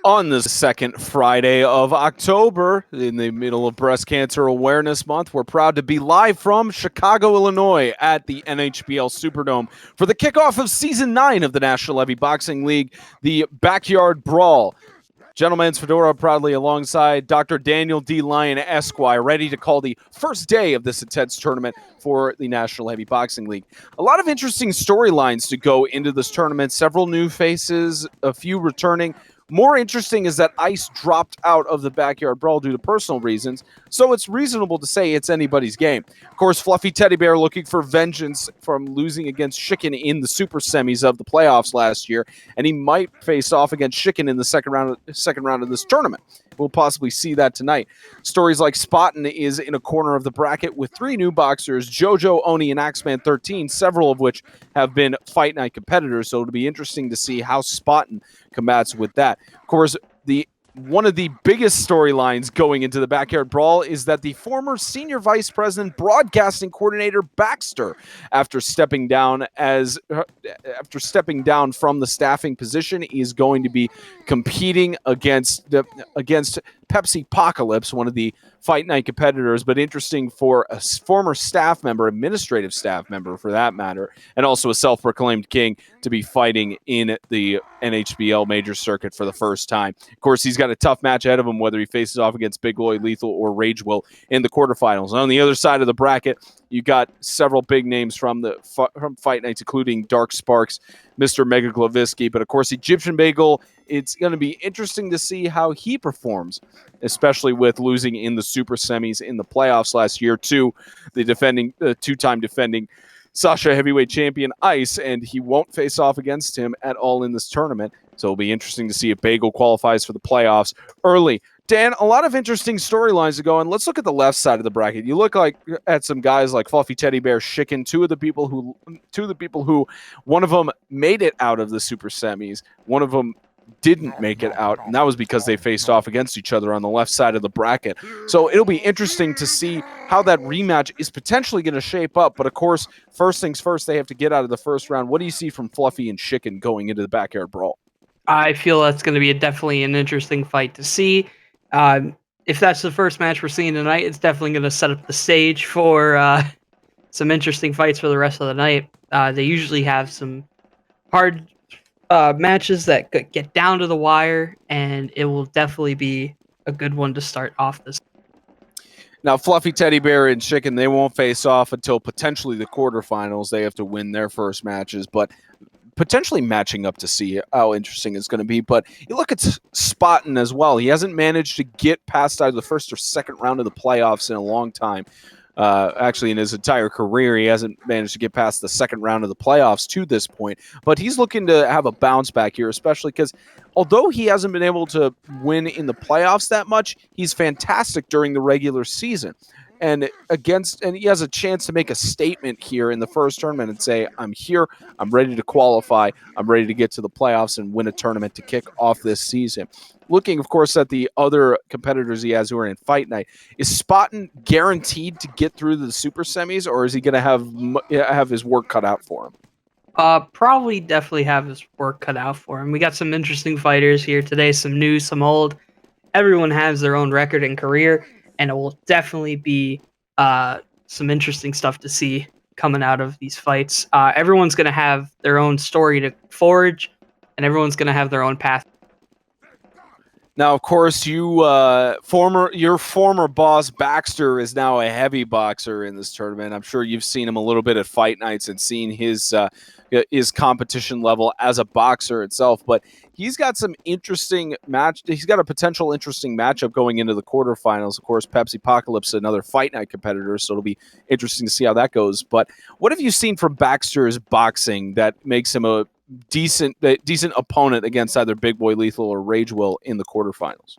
On the second Friday of October, in the middle of Breast Cancer Awareness Month, we're proud to be live from Chicago, Illinois at the NHBL Superdome for the kickoff of Season 9 of the National Levy Boxing League, the Backyard Brawl. Gentleman's Fedora proudly alongside Dr. Daniel D. Lyon Esquire, ready to call the first day of this intense tournament for the National Heavy Boxing League. A lot of interesting storylines to go into this tournament. Several new faces, a few returning. More interesting is that Ice dropped out of the Backyard Brawl due to personal reasons, so it's reasonable to say it's anybody's game. Of course, Fluffy Teddy Bear looking for vengeance from losing against Shiken in the super semis of the playoffs last year, and he might face off against Shiken in the second round of this tournament. We'll possibly see that tonight. Stories like Spottin is in a corner of the bracket with three new boxers, JoJo, Oni, and Axeman 13, several of which have been Fight Night competitors, so it'll be interesting to see how Spottin combats with that. Of course, one of the biggest storylines going into the Backyard Brawl is that the former Senior Vice President Broadcasting Coordinator Baxter, after stepping down from the staffing position, is going to be competing against Pepsi Apocalypse, one of the Fight Night competitors, but interesting for a former staff member, administrative staff member for that matter, and also a self-proclaimed king to be fighting in the NHBL major circuit for the first time. Of course, he's got a tough match ahead of him, whether he faces off against Big Boy Lethal or Rage Will in the quarterfinals. And on the other side of the bracket, you got several big names from Fight Nights, including Dark Sparks, Mr. Mega Glavisky, but of course, Egyptian Bagel. It's going to be interesting to see how he performs, especially with losing in the super semis in the playoffs last year to the two-time defending Sasha heavyweight champion Ice, and he won't face off against him at all in this tournament. So it'll be interesting to see if Bagel qualifies for the playoffs early. Dan, a lot of interesting storylines to go on. Let's look at the left side of the bracket. You look at some guys like Fluffy Teddy Bear, Shiken, two of the people who one of them made it out of the super semis, one of them didn't make it out, and that was because they faced off against each other on the left side of the bracket. So it'll be interesting to see how that rematch is potentially going to shape up. But of course, first things first, they have to get out of the first round. What do you see from Fluffy and Shiken going into the Backyard Brawl? I feel that's going to be definitely an interesting fight to see. If that's the first match we're seeing tonight, it's definitely going to set up the stage for some interesting fights for the rest of the night. They usually have some hard matches that get down to the wire, and it will definitely be a good one to start off this. Now, Fluffy Teddy Bear and Shiken, they won't face off until potentially the quarterfinals. They have to win their first matches, but potentially matching up to see how interesting it's going to be. But you look at Spottin as well. He hasn't managed to get past either the first or second round of the playoffs in a long time. Actually, in his entire career, he hasn't managed to get past the second round of the playoffs to this point. But he's looking to have a bounce back here, especially because although he hasn't been able to win in the playoffs that much, he's fantastic during the regular season. And he has a chance to make a statement here in the first tournament and say, I'm here, I'm ready to qualify, I'm ready to get to the playoffs and win a tournament to kick off this season. Looking, of course, at the other competitors he has who are in Fight Night, is Spottin guaranteed to get through the super semis, or is he going to have his work cut out for him? Probably definitely have his work cut out for him. We got some interesting fighters here today, some new, some old. Everyone has their own record and career, and it will definitely be some interesting stuff to see coming out of these fights. Everyone's going to have their own story to forge, and everyone's going to have their own path. Now, of course, your former boss Baxter is now a heavy boxer in this tournament. I'm sure you've seen him a little bit at Fight Nights and seen his competition level as a boxer itself. But he's got some interesting He's got a potential interesting matchup going into the quarterfinals. Of course, Pepsi Apocalypse, another Fight Night competitor, so it'll be interesting to see how that goes. But what have you seen from Baxter's boxing that makes him a decent opponent against either Big Boy Lethal or Rage Will in the quarterfinals?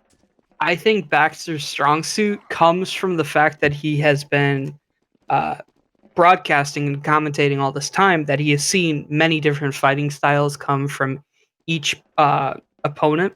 I think Baxter's strong suit comes from the fact that he has been broadcasting and commentating all this time, that he has seen many different fighting styles come from each opponent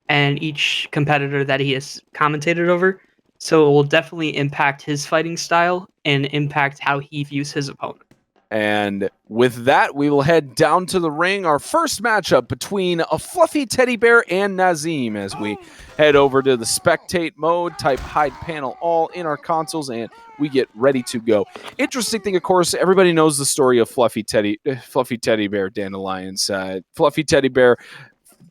and each competitor that he has commentated over. So it will definitely impact his fighting style and impact how he views his opponent. And with that, we will head down to the ring. Our first matchup between a fluffy teddy bear and Nazim as we head over to the spectate mode, type hide panel all in our consoles, and we get ready to go. Interesting thing, of course, everybody knows the story of Fluffy Teddy Bear Dandelions. Fluffy Teddy Bear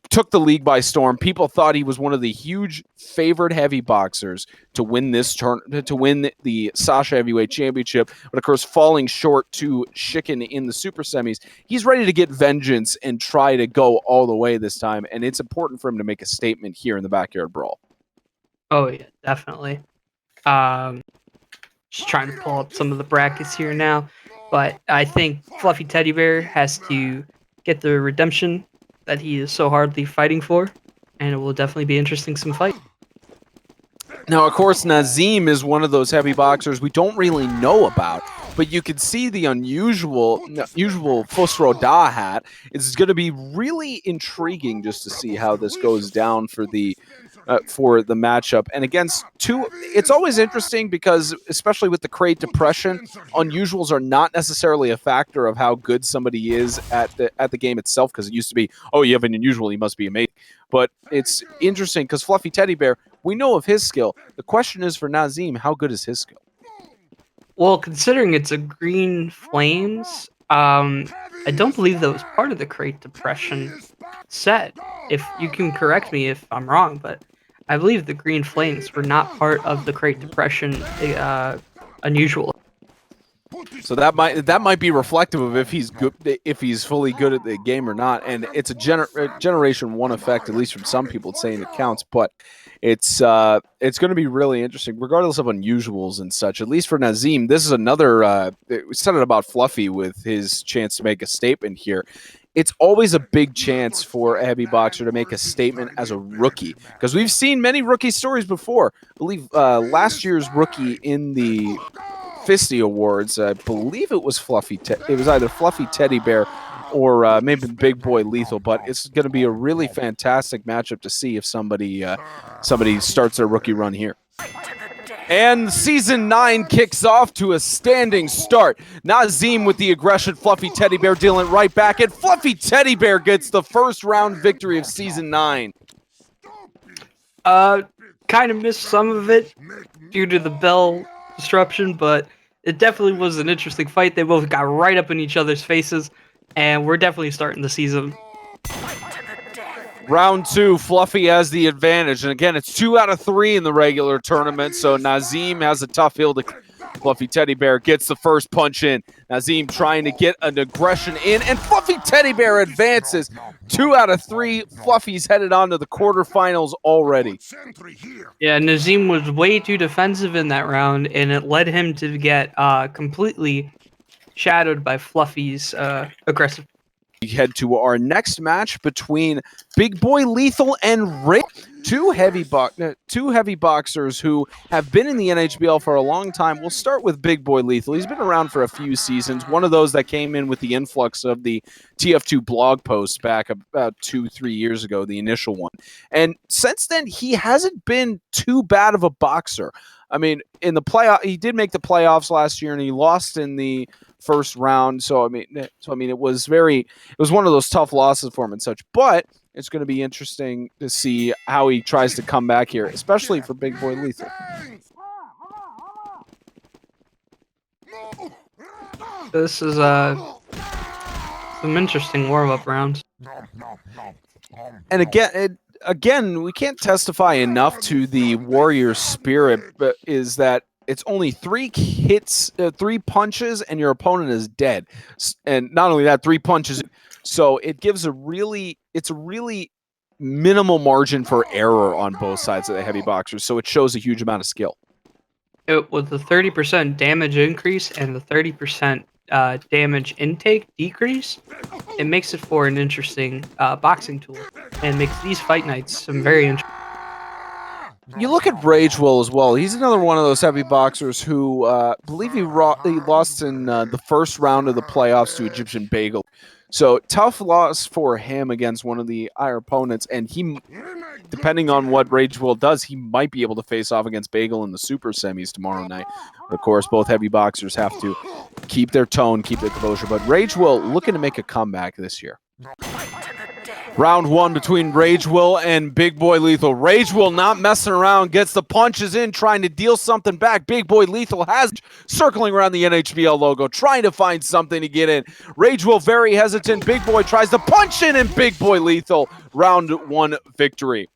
took the league by storm. People thought he was one of the huge favored heavy boxers to win to win the Sasha Heavyweight Championship, but of course falling short to Shiken in the super semis. He's ready to get vengeance and try to go all the way this time, and it's important for him to make a statement here in the Backyard Brawl. Oh yeah, definitely. Just trying to pull up some of the brackets here now, but I think Fluffy Teddy Bear has to get the redemption that he is so hardly fighting for, and it will definitely be interesting some fight. Now, of course, Nazim is one of those heavy boxers we don't really know about, but you can see the unusual Fusroda hat. It's going to be really intriguing just to see how this goes down for the matchup. And against two, it's always interesting because, especially with the Crate Depression, unusuals are not necessarily a factor of how good somebody is at the game itself, because it used to be, oh, you have an unusual, he must be amazing. But it's interesting because Fluffy Teddy Bear, we know of his skill. The question is for Nazim, how good is his skill? Well, considering it's a green flames, I don't believe that was part of the Crate Depression set. If you can correct me if I'm wrong, but I believe the green flames were not part of the Crate Depression unusual. So that might be reflective of if he's good, if he's fully good at the game or not. And it's a generation one effect, at least from some people saying it counts. But it's going to be really interesting, regardless of unusuals and such. At least for Nazim, this is another. We said it about Fluffy with his chance to make a statement here. It's always a big chance for a heavy boxer to make a statement as a rookie, because we've seen many rookie stories before. I believe last year's rookie in the Fisty Awards, I believe it was it was either Fluffy Teddy Bear or maybe Big Boy Lethal, but it's going to be a really fantastic matchup to see if somebody starts their rookie run here. And Season 9 kicks off to a standing start. Nazim with the aggression, Fluffy Teddy Bear dealing right back, and Fluffy Teddy Bear gets the first round victory of Season 9. Kind of missed some of it due to the bell disruption, but it definitely was an interesting fight. They both got right up in each other's faces, and we're definitely starting the season. Round 2, Fluffy has the advantage. And again, it's 2 out of 3 in the regular tournament, so Nazim has a tough hill to Fluffy Teddy Bear gets the first punch in. Nazim trying to get an aggression in, and Fluffy Teddy Bear advances. 2 out of 3. Fluffy's headed on to the quarterfinals already. Yeah, Nazim was way too defensive in that round, and it led him to get completely shadowed by Fluffy's aggressive. We head to our next match between Big Boy Lethal and Rick, two heavy boxers who have been in the NHBL for a long time. We'll start with Big Boy Lethal. He's been around for a few seasons, one of those that came in with the influx of the TF2 blog post back about 2-3 years ago, the initial one. And since then, he hasn't been too bad of a boxer. I mean, in the playoff, he did make the playoffs last year, and he lost in the first round. So I mean, it was one of those tough losses for him and such. But it's going to be interesting to see how he tries to come back here, especially for Big Boy Lethal. This is some interesting warm-up rounds. And again, we can't testify enough to the warrior spirit, but is that it's only 3 hits, 3 punches, and your opponent is dead. And not only that, 3 punches. So it gives a really minimal margin for error on both sides of the heavy boxers. So it shows a huge amount of skill. With the 30% damage increase and the 30% damage intake decrease, it makes it for an interesting boxing tool and makes these fight nights some very interesting. You look at Ragewell as well. He's another one of those heavy boxers who believe he lost in the first round of the playoffs to Egyptian Bagel. So tough loss for him against one of the higher opponents, and he, depending on what Rage Will does, he might be able to face off against Bagel in the super semis tomorrow night. But of course, both heavy boxers have to keep their tone, keep their composure. But Rage Will looking to make a comeback this year. Round one between Rage Will and Big Boy Lethal. Rage Will not messing around, gets the punches in, trying to deal something back. Big Boy Lethal has circling around the NHBL logo, trying to find something to get in. Rage Will very hesitant. Big Boy tries to punch in, and Big Boy Lethal, round one victory.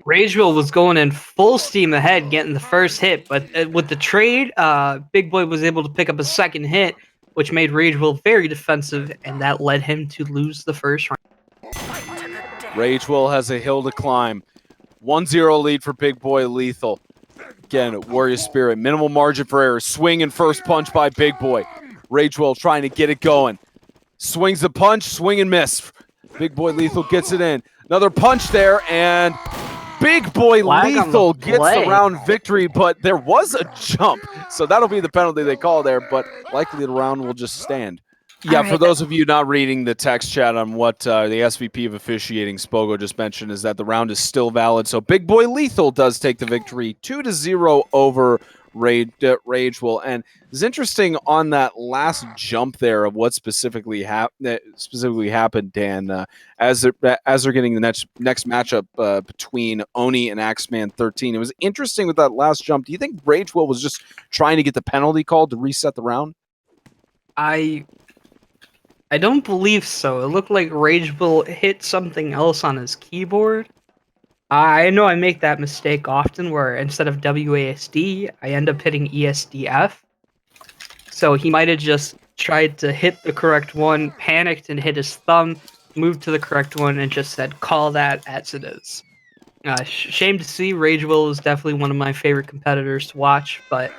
Rageville was going in full steam ahead, getting the first hit, but with the trade, Big Boy was able to pick up a second hit, which made Rageville very defensive, and that led him to lose the first round. Rage Will has a hill to climb. 1-0 lead for Big Boy Lethal. Again, Warrior Spirit, minimal margin for error. Swing and first punch by Big Boy. Rage Will trying to get it going. Swings the punch, swing and miss. Big Boy Lethal gets it in. Another punch there, and Big Boy Lethal gets the round victory, but there was a jump. So that'll be the penalty they call there, but likely the round will just stand. Yeah, for those of you not reading the text chat on what the SVP of officiating, Spogo, just mentioned, is that the round is still valid. So Big Boy Lethal does take the victory 2-0 over Rage Will. And it's interesting on that last jump there of what specifically happened, Dan, as they're getting the next matchup between Oni and Axeman 13. It was interesting with that last jump. Do you think Rage Will was just trying to get the penalty called to reset the round? I don't believe so. It looked like Rageville hit something else on his keyboard. I know I make that mistake often where instead of WASD, I end up hitting ESDF. So he might have just tried to hit the correct one, panicked and hit his thumb, moved to the correct one, and just said, call that as it is. Shame to see. Rageville is definitely one of my favorite competitors to watch, but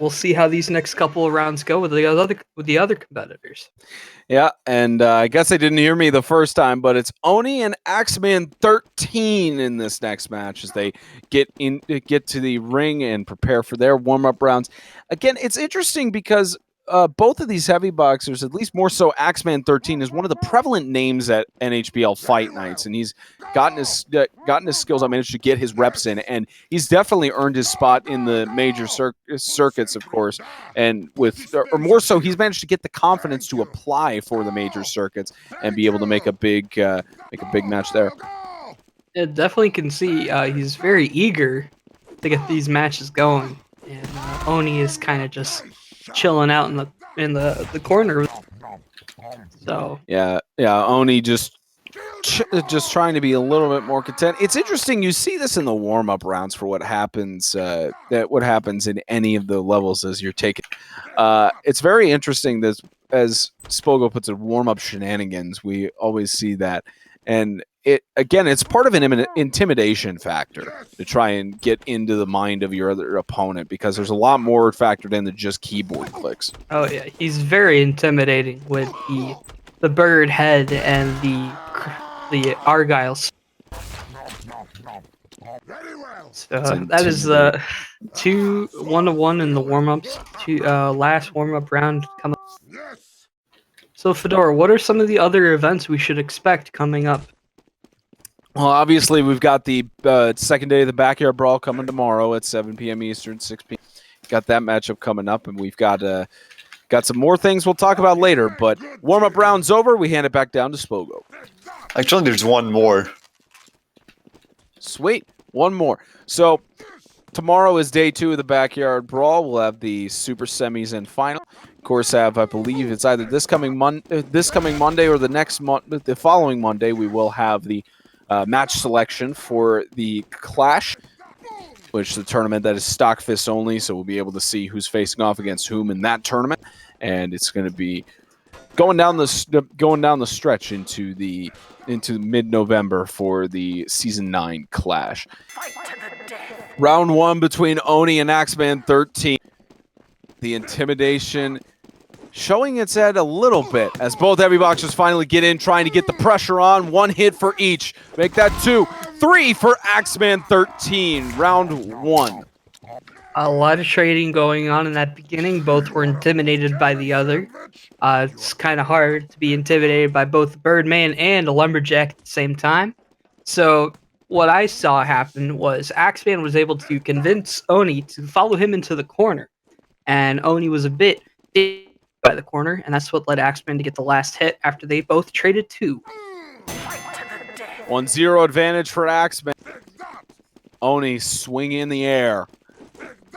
we'll see how these next couple of rounds go with the other competitors. Yeah, and I guess they didn't hear me the first time, but it's Oni and Axeman 13 in this next match as they get to the ring and prepare for their warm-up rounds. Again, it's interesting because both of these heavy boxers, at least more so Axeman 13, is one of the prevalent names at NHBL fight nights, and he's gotten his skills. I managed to get his reps in, and he's definitely earned his spot in the major circuits, of course. And or more so, he's managed to get the confidence to apply for the major circuits and be able to make a big match there. Yeah, definitely can see he's very eager to get these matches going, and Oni is kind of just chilling out in the corner. So yeah, Oni just trying to be a little bit more content. It's interesting. You see this in the warm up rounds for what happens in any of the levels as you're taking. It's very interesting that as Spogo puts it, warm up shenanigans. We always see that, and it's part of an intimidation factor to try and get into the mind of your other opponent because there's a lot more factored in than just keyboard clicks. Oh yeah, he's very intimidating with the bird head and the Argyle. So that is the 1-1 in the warm-ups. Last warm-up round coming. So Fedora, what are some of the other events we should expect coming up? Well, obviously, we've got the second day of the Backyard Brawl coming tomorrow at 7 p.m. Eastern, 6 p.m. Got that matchup coming up, and we've got some more things we'll talk about later. But warm-up round's over. We hand it back down to Spogo. Actually, there's one more. Sweet. One more. So tomorrow is day 2 of the Backyard Brawl. We'll have the super semis and final. Of course, I believe it's either this coming Monday or the following Monday. We will have the match selection for the Clash, which is a tournament that is stock fist only, so we'll be able to see who's facing off against whom in that tournament, and it's going to be going down the stretch into mid-November for the Season 9 Clash. Round 1 between Oni and Axeman 13. The intimidation showing its head a little bit as both heavy boxers finally get in, trying to get the pressure on. One hit for each. Make that 2. 3 for Axeman 13. Round 1. A lot of trading going on in that beginning. Both were intimidated by the other. It's kind of hard to be intimidated by both the Birdman and a Lumberjack at the same time. So what I saw happen was Axeman was able to convince Oni to follow him into the corner. And Oni was a bit by the corner, and that's what led Axeman to get the last hit after they both traded 2. 1-0 advantage for Axeman. Oni swinging in the air,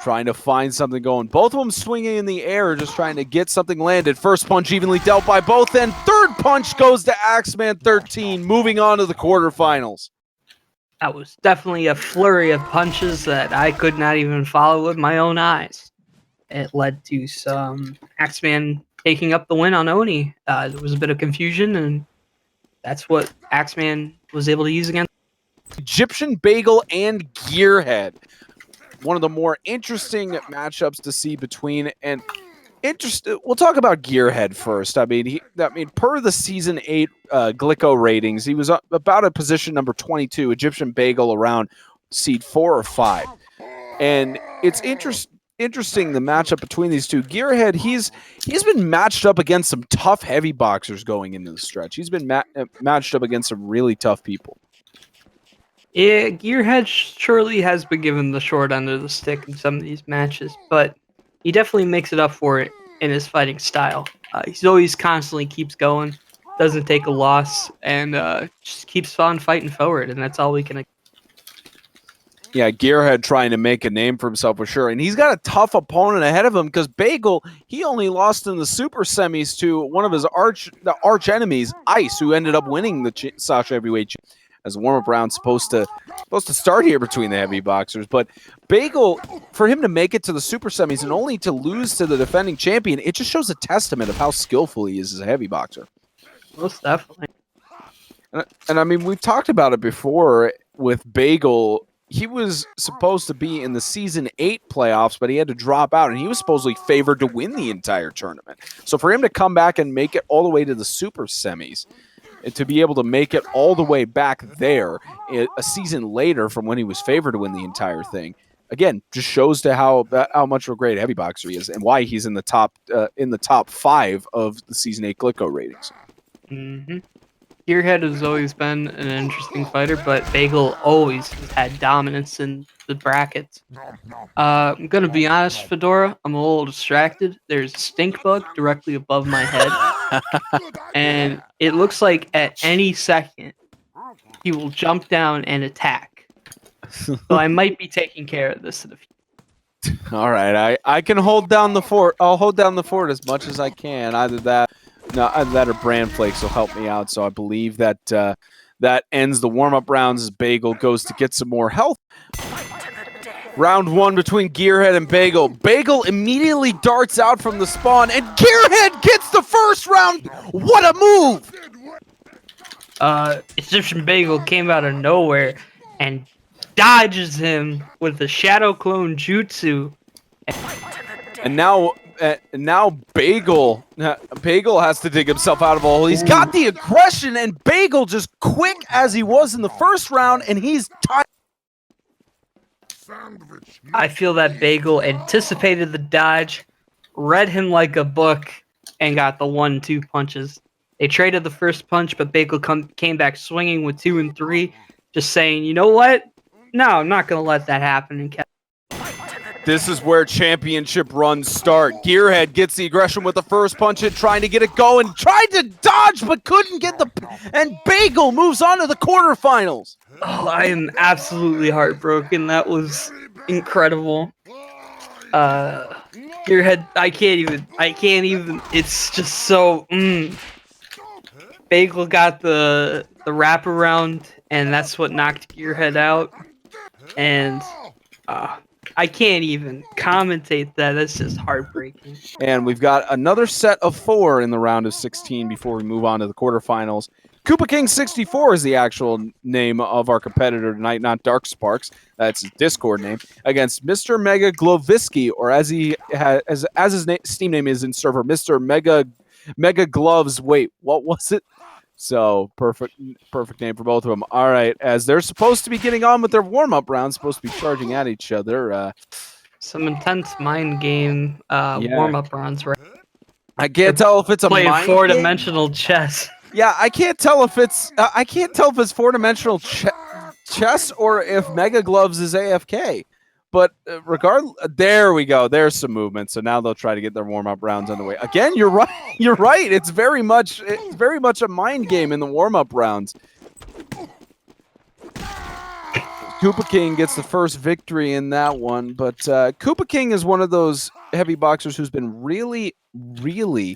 trying to find something going. Both of them swinging in the air, just trying to get something landed. First punch evenly dealt by both, and third punch goes to Axeman 13, moving on to the quarterfinals. That was definitely a flurry of punches that I could not even follow with my own eyes. It led to some Axeman taking up the win on Oni. There was a bit of confusion, and that's what Axeman was able to use against Egyptian Bagel and Gearhead. One of the more interesting matchups to see between, and we'll talk about Gearhead first. I mean, per the season 8 Glico ratings, he was about at position number 22. Egyptian Bagel around seed 4 or 5, and it's interesting the matchup between these two. Gearhead, he's been matched up against some tough heavy boxers going into the stretch. He's been matched up against some really tough people. Yeah, Gearhead surely has been given the short end of the stick in some of these matches, but he definitely makes it up for it in his fighting style. He's always constantly keeps going, doesn't take a loss, and just keeps on fighting forward, and that's all we can. Yeah, Gearhead trying to make a name for himself for sure, and he's got a tough opponent ahead of him because Bagel, he only lost in the super semis to one of his arch enemies, Ice, who ended up winning the Sasha Heavyweight as a warm-up round supposed to start here between the heavy boxers. But Bagel, for him to make it to the super semis and only to lose to the defending champion, it just shows a testament of how skillful he is as a heavy boxer. Most definitely. And I mean, we've talked about it before with Bagel. He was supposed to be in the season 8 playoffs, but he had to drop out, and he was supposedly favored to win the entire tournament. So for him to come back and make it all the way to the super semis, and to be able to make it all the way back there a season later from when he was favored to win the entire thing, again, just shows to how much of a great heavy boxer he is and why he's in the top 5 of the season 8 Glico ratings. Mm-hmm. Gearhead has always been an interesting fighter, but Bagel always has had dominance in the brackets. I'm going to be honest, Fedora, I'm a little distracted. There's a stink bug directly above my head, and it looks like at any second he will jump down and attack. So I might be taking care of this in the future. All right, I can hold down the fort. I'll hold down the fort as much as I can. Either that or Bran Flakes will help me out. So I believe that that ends the warm-up rounds as Bagel goes to get some more health. Round 1 between Gearhead and Bagel. Bagel immediately darts out from the spawn, and Gearhead gets the first round. What a move! Egyptian Bagel came out of nowhere and dodges him with the Shadow Clone Jutsu. And now Bagel has to dig himself out of a hole. He's got the aggression, and Bagel, just quick as he was in the first round, and he's tied. I feel that Bagel anticipated the dodge, read him like a book, and got the 1-2 punches. They traded the first punch, but Bagel came back swinging with 2 and 3, just saying, you know what? No, I'm not going to let that happen. And kept. This is where championship runs start. Gearhead gets the aggression with the first punch and trying to get it going. Tried to dodge, but couldn't get and Bagel moves on to the quarterfinals. Oh, I am absolutely heartbroken. That was incredible. Gearhead, I can't even. It's just so. Bagel got the wraparound, and that's what knocked Gearhead out. And I can't even commentate that. That's just heartbreaking. And we've got another set of 4 in the round of 16 before we move on to the quarterfinals. Koopa King 64 is the actual name of our competitor tonight, not Dark Sparks. That's his Discord name. Against Mr. Mega Glovisky, or as his Steam name is in server, Mr. Mega Gloves. Wait, what was it? So perfect name for both of them. All right, as they're supposed to be getting on with their warm-up rounds, supposed to be charging at each other. Some intense mind game warm-up rounds where I can't tell if it's a playing mind game. four-dimensional chess. Yeah, I can't tell if it's four-dimensional chess or if Mega Gloves is AFK. But there we go. There's some movement. So now they'll try to get their warm-up rounds underway. Again, you're right. You're right. It's very much a mind game in the warm-up rounds. Koopa King gets the first victory in that one, but Koopa King is one of those heavy boxers who's been really, really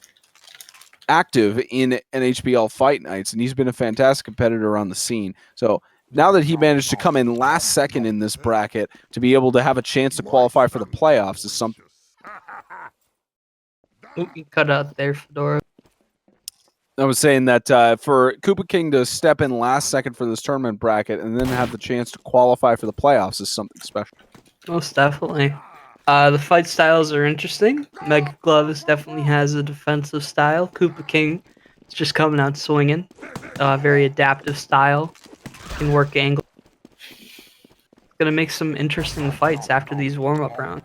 active in NHBL fight nights, and he's been a fantastic competitor on the scene. So now that he managed to come in last second in this bracket to be able to have a chance to qualify for the playoffs is something. Ooh, you cut out there, Fedora. I was saying that for Koopa King to step in last second for this tournament bracket and then have the chance to qualify for the playoffs is something special. Most definitely. The fight styles are interesting. Mega Gloves definitely has a defensive style. Koopa King is just coming out swinging. Very adaptive style. Can work angle. Gonna make some interesting fights after these warm-up rounds.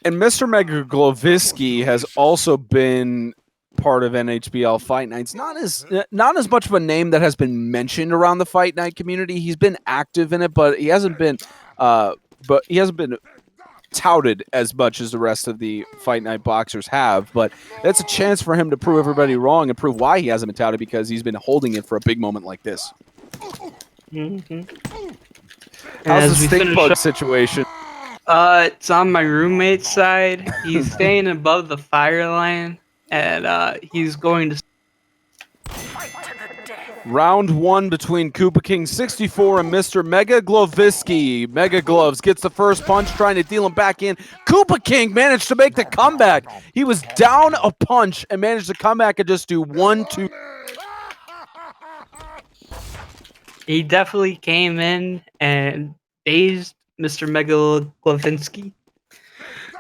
And Mr. Mega Glovisky has also been part of NHBL Fight Nights. Not as much of a name that has been mentioned around the Fight Night community. He's been active in it, but he hasn't been touted as much as the rest of the Fight Night boxers have. But that's a chance for him to prove everybody wrong and prove why he hasn't been touted, because he's been holding it for a big moment like this. How's the stink bug situation? It's on my roommate's side. He's staying above the fire line, and he's going to. Round one between Koopa King 64 and Mr. Mega Glovisky. Mega Gloves gets the first punch, trying to deal him back in. Koopa King managed to make the comeback. He was down a punch and managed to come back and just do 1-2. He definitely came in and dazed Mr. Mega Glovinsky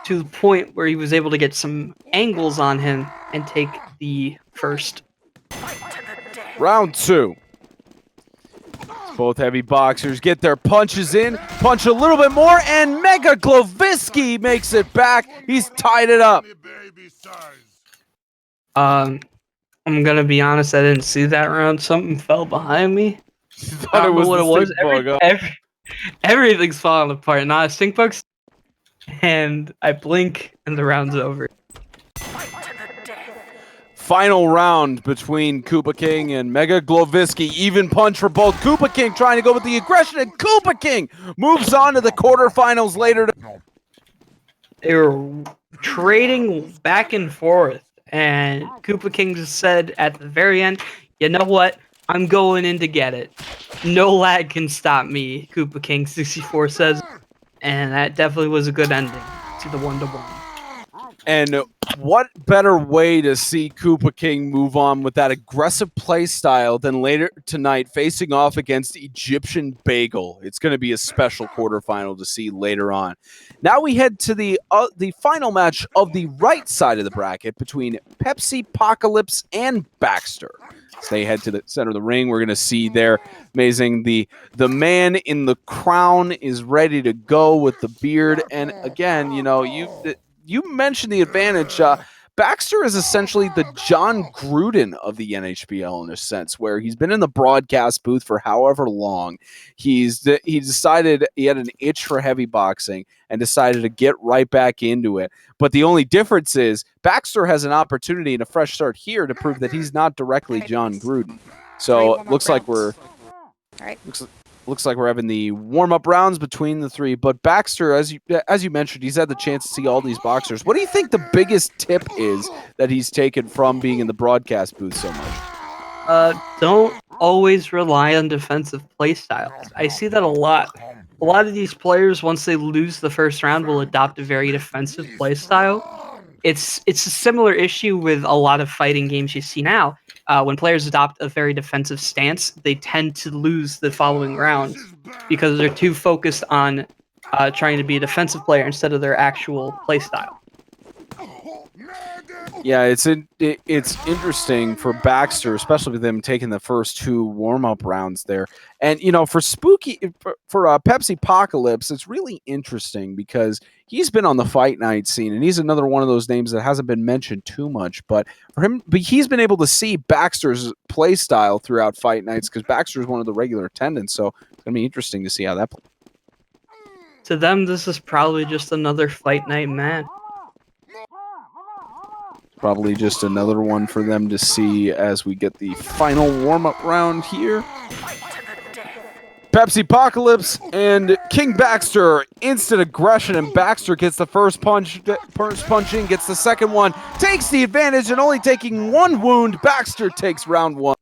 to the point where he was able to get some angles on him and take the first. Round two. Both heavy boxers get their punches in, punch a little bit more, and Mega Glovisky makes it back. He's tied it up. I'm gonna be honest, I didn't see that round. Something fell behind me. I don't know what it was. Everything's falling apart. Not a stink bug. And I blink, and the round's over. Final round between Koopa King and Mega Glovisky. Even punch for both. Koopa King trying to go with the aggression, and Koopa King moves on to the quarterfinals later. They were trading back and forth, and Koopa King just said at the very end, "You know what? I'm going in to get it. No lag can stop me," Koopa King 64 says. And that definitely was a good ending to the 1-1. And what better way to see Koopa King move on with that aggressive play style than later tonight facing off against Egyptian Bagel. It's going to be a special quarterfinal to see later on. Now we head to the final match of the right side of the bracket between Pepsi Apocalypse and Baxter. As they head to the center of the ring, we're going to see there, amazing, the man in the crown is ready to go with the beard. And again, you know, you mentioned the advantage. Baxter is essentially the John Gruden of the NHBL in a sense, where he's been in the broadcast booth for however long. He decided he had an itch for heavy boxing and decided to get right back into it. But the only difference is Baxter has an opportunity and a fresh start here to prove that he's not directly John Gruden. So it looks like we're looks like we're having the warm-up rounds between the three. But Baxter, as you mentioned, he's had the chance to see all these boxers. What do you think the biggest tip is that he's taken from being in the broadcast booth so much? Don't always rely on defensive play styles. I see that a lot. A lot of these players, once they lose the first round, will adopt a very defensive play style. It's a similar issue with a lot of fighting games you see now. When players adopt a very defensive stance, they tend to lose the following rounds because they're too focused on trying to be a defensive player instead of their actual play style. Yeah, it's interesting for Baxter, especially with them taking the first 2 warm-up rounds there. And for Pepsi Apocalypse, it's really interesting because he's been on the fight night scene, and he's another one of those names that hasn't been mentioned too much. But he's been able to see Baxter's play style throughout fight nights because Baxter is one of the regular attendants. So it's gonna be interesting to see how that plays. To them, this is probably just another fight night match. Probably just another one for them to see as we get the final warm-up round here. Pepsi Apocalypse and King Baxter, instant aggression, and Baxter gets the first punch in, gets the second one, takes the advantage, and only taking 1 wound, Baxter takes round 1.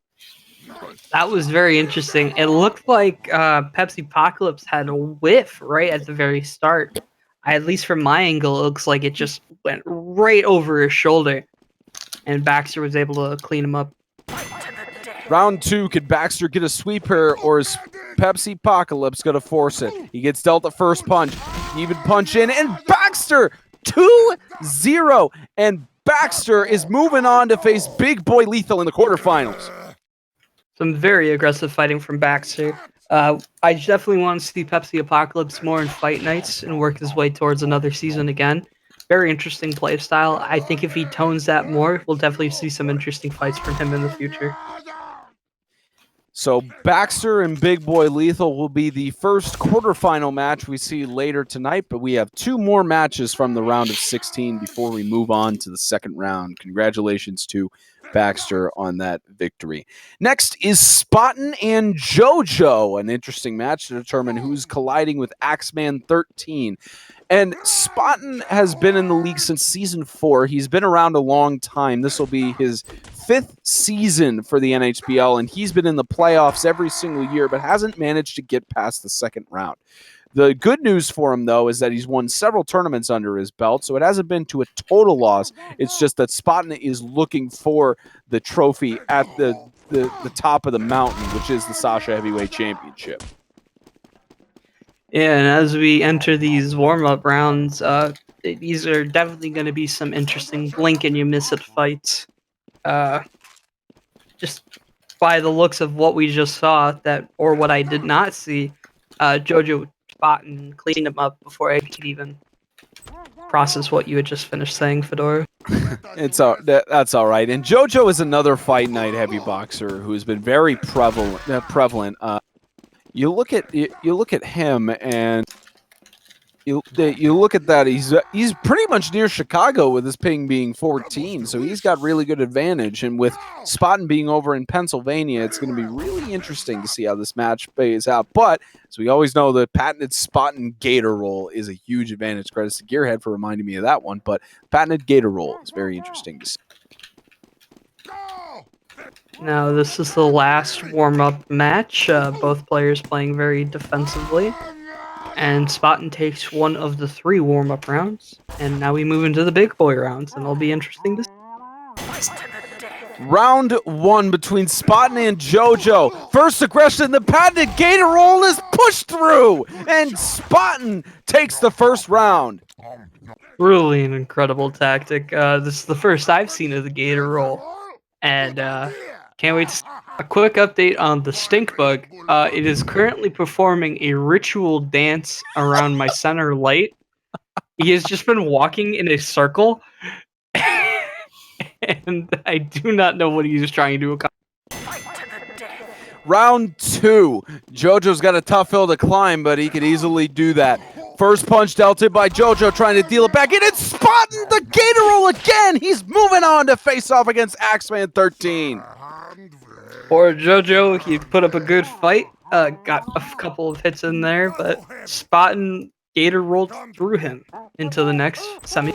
That was very interesting. It looked like Pepsi Apocalypse had a whiff right at the very start. At least from my angle, it looks like it just went right over his shoulder. And Baxter was able to clean him up. Round 2, could Baxter get a sweep here, or is Pepsi Apocalypse going to force it? He gets dealt the first punch, even punch in, and Baxter 2-0. And Baxter is moving on to face Big Boy Lethal in the quarterfinals. Some very aggressive fighting from Baxter. I definitely want to see Pepsi Apocalypse more in fight nights and work his way towards another season again. Very interesting play style. I think if he tones that more, we'll definitely see some interesting fights from him in the future. So Baxter and Big Boy Lethal will be the first quarterfinal match we see later tonight, but we have 2 more matches from the round of 16 before we move on to the second round. Congratulations to Baxter on that victory. Next is Spaten and JoJo, an interesting match to determine who's colliding with Axeman 13. And Spaten has been in the league since season 4. He's been around a long time. This will be his 5th season for the NHBL, and he's been in the playoffs every single year, but hasn't managed to get past the second round. The good news for him, though, is that he's won several tournaments under his belt, so it hasn't been to a total loss. It's just that Spaten is looking for the trophy at the top of the mountain, which is the Sasha Heavyweight Championship. Yeah, and as we enter these warm-up rounds, these are definitely going to be some interesting blink and you miss it fights. Just by the looks of what we just saw, or what I did not see, JoJo Spaten cleaned him up before I could even process what you had just finished saying, Fedora. That's all right. And JoJo is another fight night heavy boxer who's been very prevalent. You look at him and you look at that. He's pretty much near Chicago with his ping being 14, so he's got really good advantage. And with Spaten being over in Pennsylvania, it's going to be really interesting to see how this match plays out. But as we always know, the patented Spaten Gator roll is a huge advantage. Credits to Gearhead for reminding me of that one. But patented Gator roll is very interesting to see. Now, this is the last warm-up match. Both players playing very defensively. And Spaten takes one of the 3 warm-up rounds. And now we move into the big boy rounds, and it'll be interesting to see. Round 1 between Spaten and JoJo. First aggression, the patented Gator roll is pushed through, and Spaten takes the first round. Really an incredible tactic. This is the first I've seen of the Gator roll. And can't wait to see a quick update on the stink bug. It is currently performing a ritual dance around my center light. He has just been walking in a circle, and I do not know what he's trying to accomplish. Round 2. JoJo's got a tough hill to climb, but he could easily do that. First punch dealt in by JoJo, trying to deal it back in. It's Spaten the Gator roll again. He's moving on to face off against Axeman 13. For JoJo, he put up a good fight. Got a couple of hits in there, but Spaten Gator rolled through him into the next semi.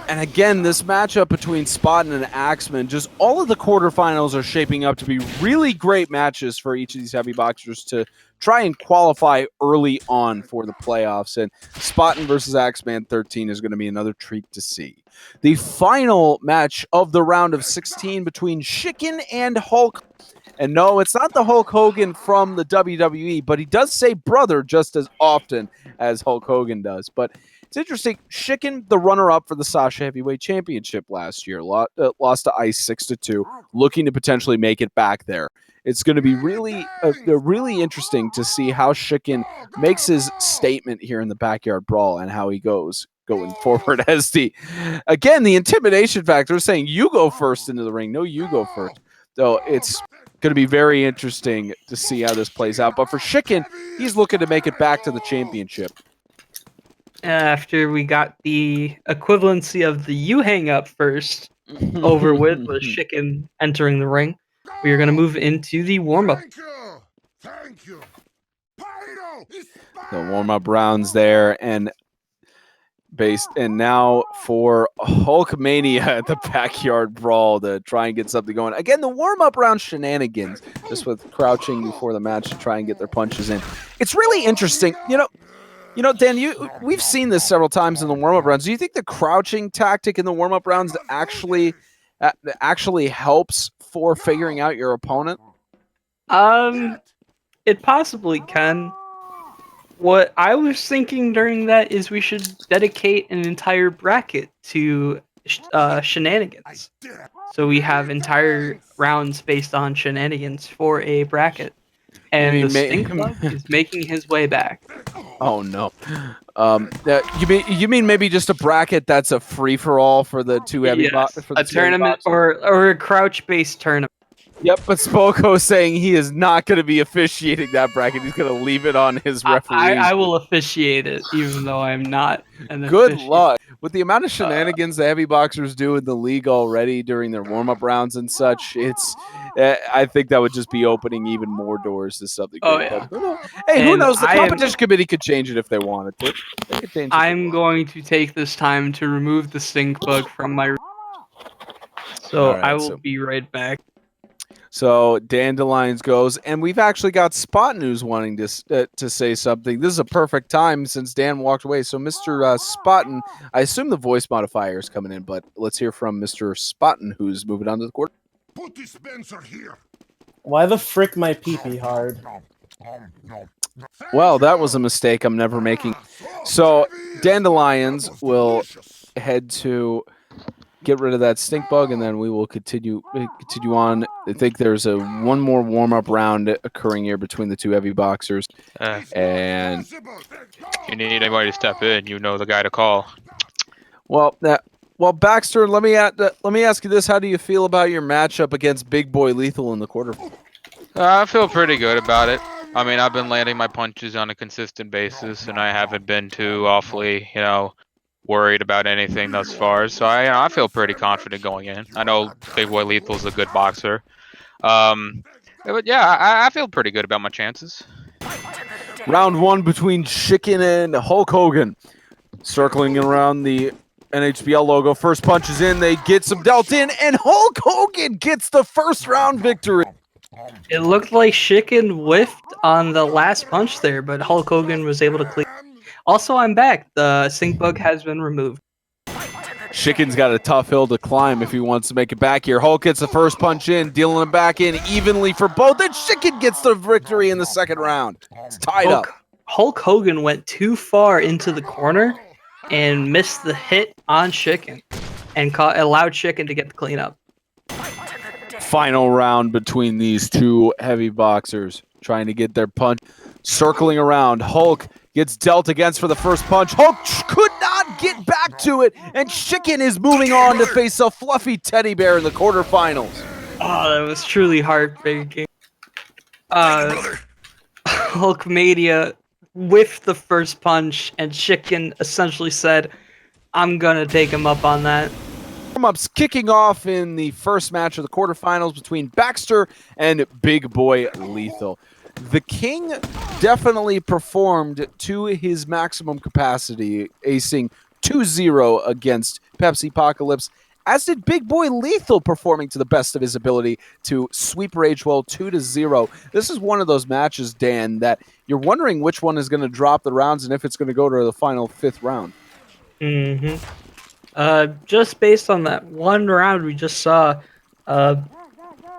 And again, this matchup between Spaten and Axeman, just all of the quarterfinals are shaping up to be really great matches for each of these heavy boxers to try and qualify early on for the playoffs. And Spaten versus Axeman 13 is going to be another treat to see. The final match of the round of 16 between Shiken and Hulk. And no, it's not the Hulk Hogan from the WWE, but he does say brother just as often as Hulk Hogan does. But it's interesting. Shiken, the runner-up for the Sasha Heavyweight Championship last year, lost to Ice 6-2, looking to potentially make it back there. It's going to be really interesting to see how Shiken makes his statement here in the Backyard Brawl and how he goes going forward as the intimidation factor, saying you go first into the ring. No, you go first. So it's going to be very interesting to see how this plays out. But for Shiken, he's looking to make it back to the championship. After we got the equivalency of the you hang up first over with Shiken entering the ring, we are going to move into the warm-up. Thank you. The warm-up rounds there, and now for Hulkmania at the Backyard Brawl to try and get something going. Again, the warm-up round shenanigans, just with crouching before the match to try and get their punches in. It's really interesting. You know, Dan, we've seen this several times in the warm-up rounds. Do you think the crouching tactic in the warm-up rounds actually helps for figuring out your opponent? It possibly can. What I was thinking during that is we should dedicate an entire bracket to shenanigans. So we have entire rounds based on shenanigans for a bracket. And the Stink Bug is making his way back. Oh no! You mean maybe just a bracket that's a free for all for the two heavy for a tournament or a crouch based tournament. Yep, but Spoko saying he is not going to be officiating that bracket. He's going to leave it on his referee. I will officiate it, even though I'm not an Good officiant. luck. With the amount of shenanigans the heavy boxers do in the league already during their warm-up rounds and such, I think that would just be opening even more doors to something. Oh, yeah. Hey, who knows? The competition committee could change it if they wanted to. They could change it. I'm going to take this time to remove the stink bug from my... So I will be right back. So Dandelions goes, and we've actually got Spot News wanting to say something. This is a perfect time since Dan walked away. So Mr. Spottin, I assume the voice modifier is coming in, but let's hear from Mr. Spottin, who's moving on to the court. Put this Spencer here. Why the frick my pee-pee hard? Well, that was a mistake I'm never making. So Dandelions will head to get rid of that stink bug, and then we will continue on. I think there's one more warm-up round occurring here between the two heavy boxers. And if you need anybody to step in, you know the guy to call. Well, Baxter, let me ask you this: how do you feel about your matchup against Big Boy Lethal in the quarter? I feel pretty good about it. I mean, I've been landing my punches on a consistent basis, and I haven't been too awfully, worried about anything thus far, so I feel pretty confident going in. I know Big Boy Lethal's a good boxer, but yeah, I feel pretty good about my chances. Round one between Shiken and Hulk Hogan, circling around the NHBL logo. First punch is in, they get some dealt in, and Hulk Hogan gets the first round victory. It looked like Shiken whiffed on the last punch there, but Hulk Hogan was able to clear. Also, I'm back. The stink bug has been removed. Shiken's got a tough hill to climb if he wants to make it back here. Hulk gets the first punch in, dealing him back in evenly for both, and Shiken gets the victory in the second round. It's tied up. Hulk Hogan went too far into the corner and missed the hit on Shiken and allowed Shiken to get the cleanup. Final round between these two heavy boxers trying to get their punch. Circling around, Hulk gets dealt against for the first punch. Hulk could not get back to it, and Shiken is moving on to face a fluffy teddy bear in the quarterfinals. Oh, that was truly heartbreaking. Hulkmania whiffed the first punch, and Shiken essentially said, I'm gonna take him up on that. Warm-ups kicking off in the first match of the quarterfinals between Baxter and Big Boy Lethal. The King definitely performed to his maximum capacity, acing 2-0 against Pepsi Apocalypse, as did Big Boy Lethal performing to the best of his ability to sweep Ragewell 2-0. This is one of those matches, Dan, that you're wondering which one is going to drop the rounds and if it's going to go to the final fifth round. Just based on that one round we just saw,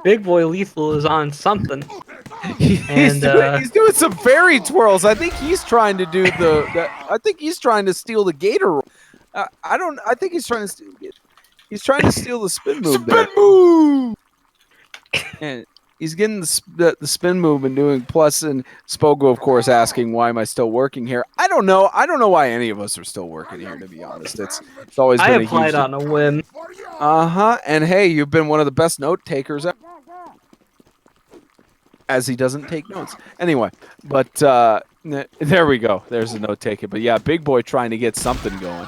Big Boy Lethal is on something. He's doing some fairy twirls. I think he's trying to do I think he's trying to steal the gator. I think he's trying to steal. He's trying to steal the spin move. Spin move. And he's getting the spin move and doing plus. And Spogo, of course, asking, "Why am I still working here?" I don't know. I don't know why any of us are still working here. To be honest, it's always been I applied on a whim. And hey, you've been one of the best note takers. As he doesn't take notes. Anyway, but there we go. There's a note taken. But yeah, Big Boy trying to get something going.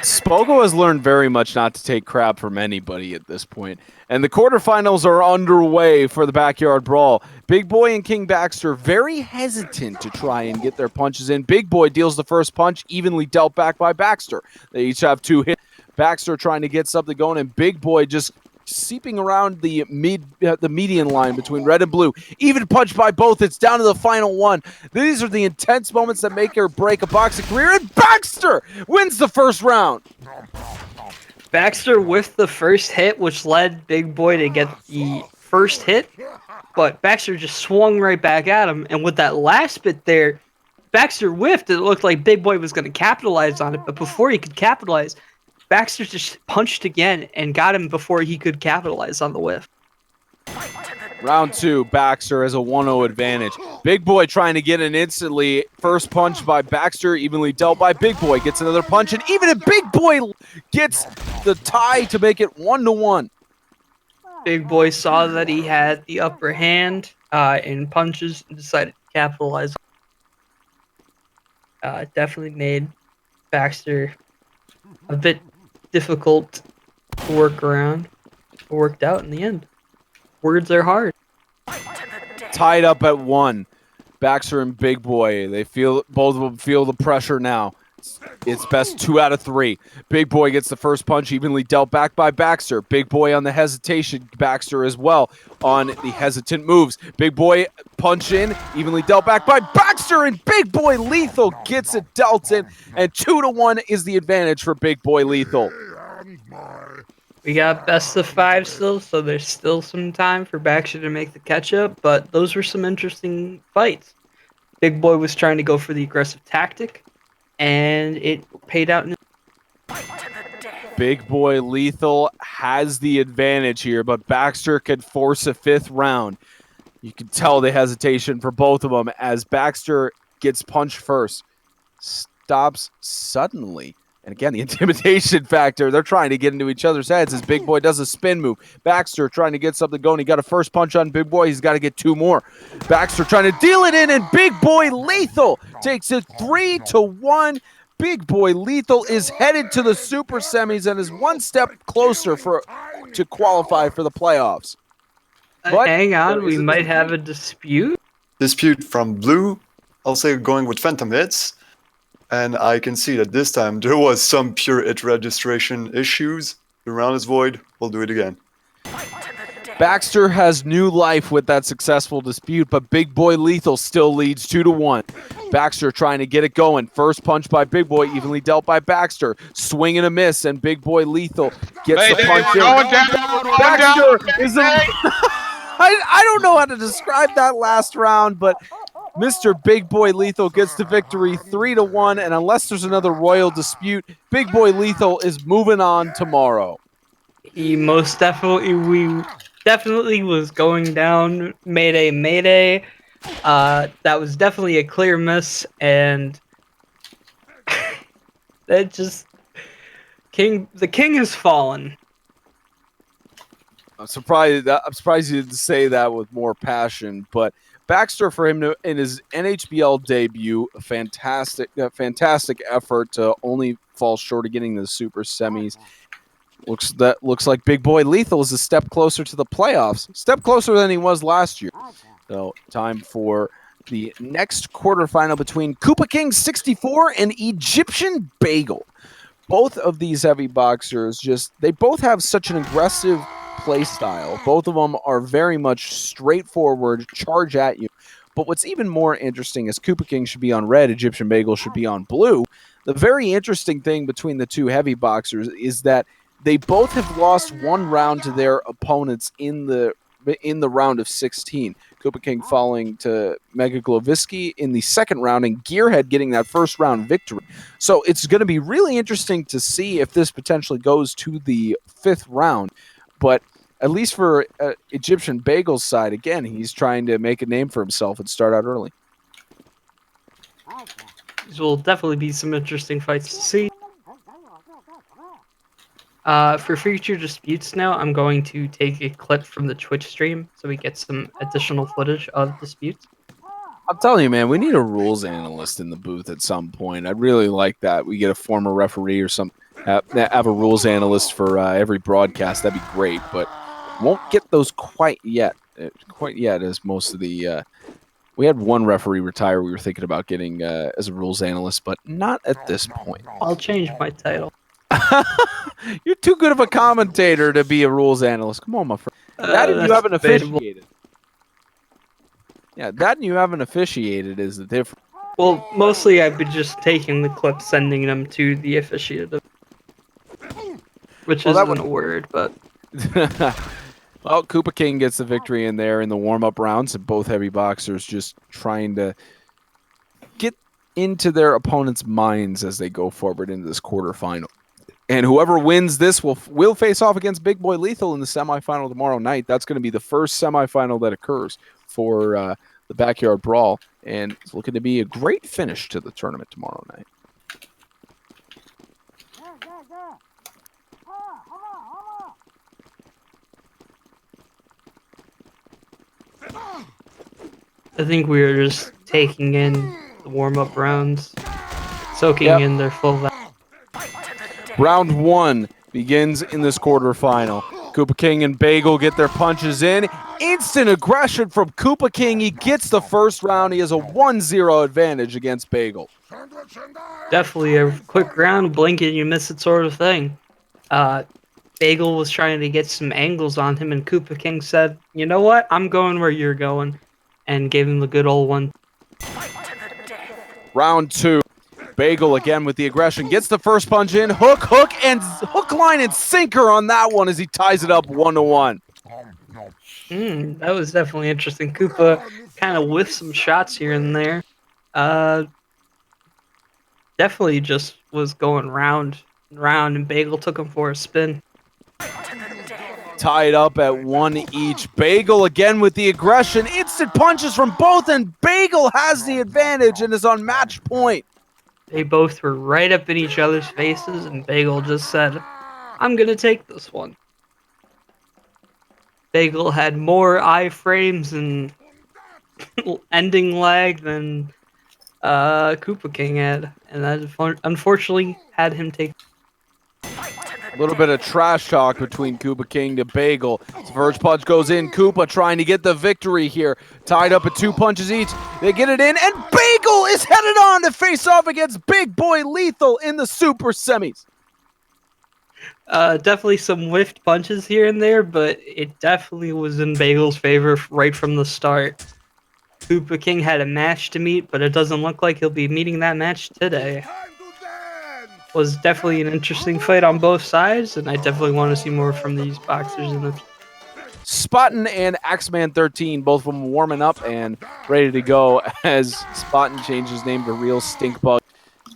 Spogo has learned very much not to take crap from anybody at this point. And the quarterfinals are underway for the Backyard Brawl. Big Boy and King Baxter very hesitant to try and get their punches in. Big Boy deals the first punch, evenly dealt back by Baxter. They each have 2 hits. Baxter trying to get something going, and Big Boy just seeping around the median line between red and blue. Even punch by both. It's down to the final one. These are the intense moments that make or break a boxing career, and Baxter wins the first round. Baxter with the first hit, which led Big Boy to get the first hit, but Baxter just swung right back at him, and with that last bit there, Baxter whiffed. It looked like Big Boy was going to capitalize on it, but before he could capitalize, Baxter just punched again and got him before he could capitalize on the whiff. Round 2, Baxter has a 1-0 advantage. Big Boy trying to get in instantly. First punch by Baxter, evenly dealt by Big Boy. Gets another punch, and even if Big Boy gets the tie to make it 1-1. Big Boy saw that he had the upper hand in punches and decided to capitalize. Definitely made Baxter a bit difficult to work around. It worked out in the end. Words are hard. Tied up at 1. Baxter and Big Boy. Both of them feel the pressure now. It's best 2 out of 3. Big Boy gets the first punch, evenly dealt back by Baxter. Big Boy on the hesitation. Baxter as well on the hesitant moves. Big Boy punch in, evenly dealt back by Baxter, and Big Boy Lethal gets it dealt in, and 2-1 is the advantage for Big Boy Lethal. We got best of 5 still, so there's still some time for Baxter to make the catch-up, but those were some interesting fights. Big Boy was trying to go for the aggressive tactic, and it paid out. Big Boy Lethal has the advantage here, but Baxter could force a 5th round. You can tell the hesitation for both of them as Baxter gets punched first. Stops suddenly. And again, the intimidation factor. They're trying to get into each other's heads as Big Boy does a spin move. Baxter trying to get something going. He got a first punch on Big Boy. He's got to get 2 more. Baxter trying to deal it in, and Big Boy Lethal takes it 3-1. Big Boy Lethal is headed to the super semis and is 1 step closer to qualify for the playoffs. But hang on, we might have a dispute. Dispute from blue. I'll say going with Phantom Hits. And I can see that this time there was some pure hit registration issues. The round is void. We'll do it again. Baxter has new life with that successful dispute, but Big Boy Lethal still leads 2-1. Baxter trying to get it going. First punch by Big Boy, evenly dealt by Baxter. Swing and a miss, and Big Boy Lethal gets the punch in. Baxter is I don't know how to describe that last round, but Mr. Big Boy Lethal gets the victory 3-1, and unless there's another royal dispute, Big Boy Lethal is moving on tomorrow. He most definitely was going down. Mayday. That was definitely a clear miss, and that just the king has fallen. I'm surprised you didn't say that with more passion, but Baxter, for him in his NHBL debut, a fantastic effort to only fall short of getting to the super semis. Looks like Big Boy Lethal is a step closer to the playoffs, step closer than he was last year. So time for the next quarterfinal between Koopa King 64 and Egyptian Bagel. Both of these heavy boxers they both have such an aggressive play style. Both of them are very much straightforward, charge at you. But what's even more interesting is Koopa King should be on red, Egyptian Bagel should be on blue. The very interesting thing between the two heavy boxers is that they both have lost 1 round to their opponents in the in the round of 16. Koopa King falling to Mega Glovisky in the second round, and Gearhead getting that first round victory. So it's going to be really interesting to see if this potentially goes to the 5th round. But at least for Egyptian Bagel's side, again, he's trying to make a name for himself and start out early. These will definitely be some interesting fights to see. For future disputes now, I'm going to take a clip from the Twitch stream so we get some additional footage of disputes. I'm telling you, man, we need a rules analyst in the booth at some point. I'd really like that. We get a former referee or some have a rules analyst for every broadcast. That'd be great, but won't get those quite yet. As most of the we had one referee retire. We were thinking about getting as a rules analyst, but not at this point. I'll change my title. You're too good of a commentator to be a rules analyst. Come on, my friend. That and you haven't officiated. Yeah, that and you haven't officiated is the difference. Well, mostly I've been just taking the clips, sending them to the officiative, which isn't a word, but... Well, Koopa King gets the victory in there in the warm-up rounds, and both heavy boxers just trying to get into their opponents' minds as they go forward into this quarterfinal. And whoever wins this will face off against Big Boy Lethal in the semifinal tomorrow night. That's going to be the first semifinal that occurs for the Backyard Brawl, and it's looking to be a great finish to the tournament tomorrow night. I think we were just taking in the warm-up rounds, soaking in their full value. Round 1 begins in this quarterfinal. Koopa King and Bagel get their punches in. Instant aggression from Koopa King. He gets the first round. He has a 1-0 advantage against Bagel. Definitely a quick round, blink and you miss it sort of thing. Bagel was trying to get some angles on him, and Koopa King said, "You know what? I'm going where you're going," and gave him the good old one. Round 2. Bagel again with the aggression, gets the first punch in, hook, line, and sinker on that one as he ties it up 1-1. That was definitely interesting. Koopa kind of whiffed some shots here and there. Definitely just was going round and round, and Bagel took him for a spin. Tied up at 1 each. Bagel again with the aggression, instant punches from both, and Bagel has the advantage and is on match point. They both were right up in each other's faces, and Bagel just said, "I'm going to take this one." Bagel had more iframes and ending lag than Koopa King had, and that unfortunately had him take. A little bit of trash talk between Koopa King to Bagel. His first punch goes in. Koopa trying to get the victory here. Tied up at 2 punches each. They get it in, and Bagel is headed on to face off against Big Boy Lethal in the super semis. Definitely some whiffed punches here and there, but it definitely was in Bagel's favor right from the start. Koopa King had a match to meet, but it doesn't look like he'll be meeting that match today. Was definitely an interesting fight on both sides, and I definitely want to see more from these boxers in the future. Spaten and Axeman 13, both of them warming up and ready to go as Spaten changed his name to Real Stinkbug.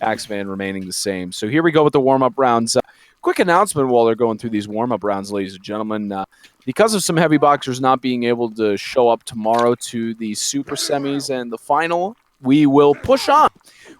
Axeman remaining the same. So here we go with the warm-up rounds. Quick announcement while they're going through these warm-up rounds, ladies and gentlemen. Because of some heavy boxers not being able to show up tomorrow to the super semis and the final, we will push on.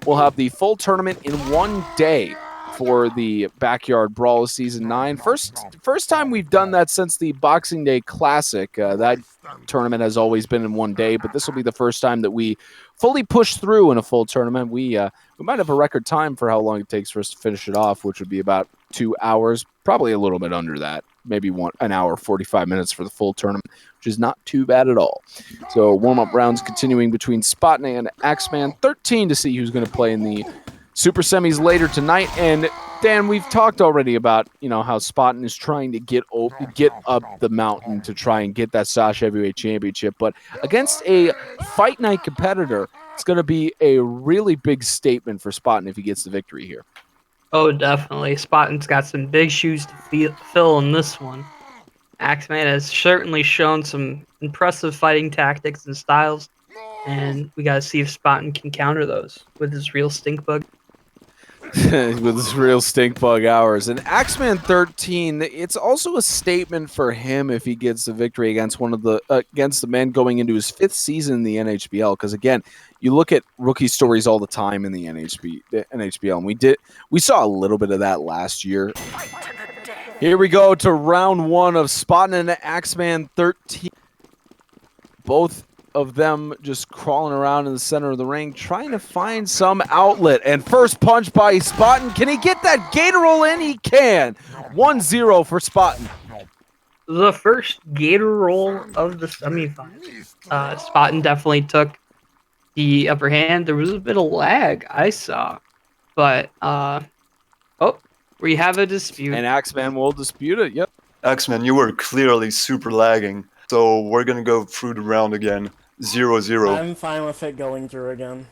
We'll have the full tournament in one day for the Backyard Brawl Season 9. First time we've done that since the Boxing Day Classic. That tournament has always been in one day, but this will be the first time that we fully push through in a full tournament. We might have a record time for how long it takes for us to finish it off, which would be about 2 hours, probably a little bit under that. Maybe 1 hour, 45 minutes for the full tournament, which is not too bad at all. So warm-up rounds continuing between Spaten and Axeman 13 to see who's going to play in the super semis later tonight. And Dan, we've talked already about how Spaten is trying to get up the mountain to try and get that Sash Heavyweight Championship, but against a fight night competitor, it's going to be a really big statement for Spaten if he gets the victory here. Oh, definitely. Spaten's got some big shoes to fill in this one. Axeman has certainly shown some impressive fighting tactics and styles, and we gotta see if Spaten can counter those with his real stink bug. With his real stink bug hours. And Axeman 13, it's also a statement for him if he gets the victory against against the man going into his 5th season in the NHBL. Because again, you look at rookie stories all the time in the NHBL, and we saw a little bit of that last year. Here we go to round 1 of Spaten and Axeman 13. Both of them just crawling around in the center of the ring, trying to find some outlet. And first punch by Spaten. Can he get that gator roll in? He can. 1-0 for Spaten. The first gator roll of the semifinals. Spaten definitely took the upper hand. There was a bit of lag, I saw. But, we have a dispute. And Axeman will dispute it. Yep. Axeman, you were clearly super lagging, so we're gonna go through the round again. 0-0. I'm fine with it going through again.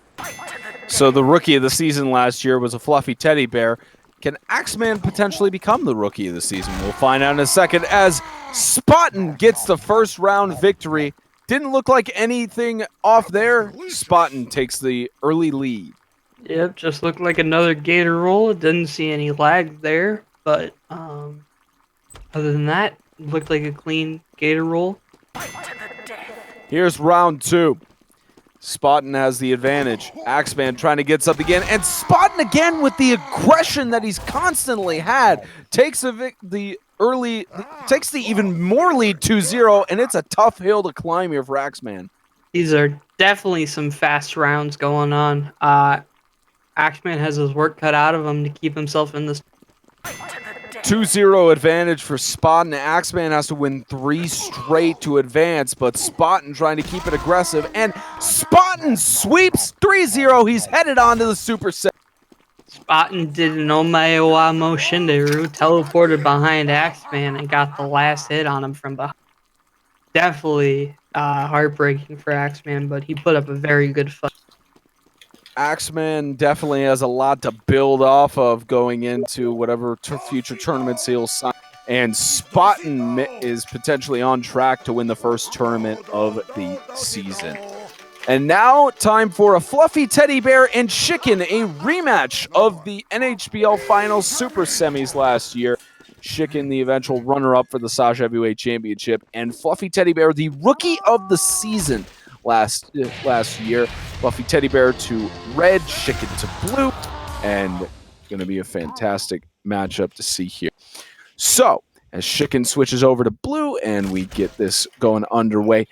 So the rookie of the season last year was a fluffy teddy bear. Can Axeman potentially become the rookie of the season? We'll find out in a second as Spaten gets the first round victory. Didn't look like anything off there. Spaten takes the early lead. Yep, just looked like another gator roll. Didn't see any lag there, but other than that, looked like a clean gator roll. Here's round 2. Spaten has the advantage. Axeman trying to get something in, and Spaten again with the aggression that he's constantly had takes the even more lead 2-0, and it's a tough hill to climb here for Axeman. These are definitely some fast rounds going on. Axeman has his work cut out of him to keep himself in this. 2-0 advantage for Spaten. Axeman has to win 3 straight to advance, but Spaten trying to keep it aggressive, and Spaten sweeps 3-0. He's headed on to the Super Set. Spaten did an Omaewa Moshinderu, teleported behind Axeman, and got the last hit on him from behind. Definitely heartbreaking for Axeman, but he put up a very good fight. Axeman definitely has a lot to build off of going into whatever future tournaments he'll sign. And Spaten is potentially on track to win the first tournament of the season. And now, time for a fluffy teddy bear and Shiken, a rematch of the NHBL Finals Super Semis last year. Shiken, the eventual runner-up for the Saj Heavyweight Championship, and Fluffy Teddy Bear, the Rookie of the Season last year. Fluffy Teddy Bear to red, Shiken to blue, and going to be a fantastic matchup to see here. So, as Shiken switches over to blue, and we get this going underway,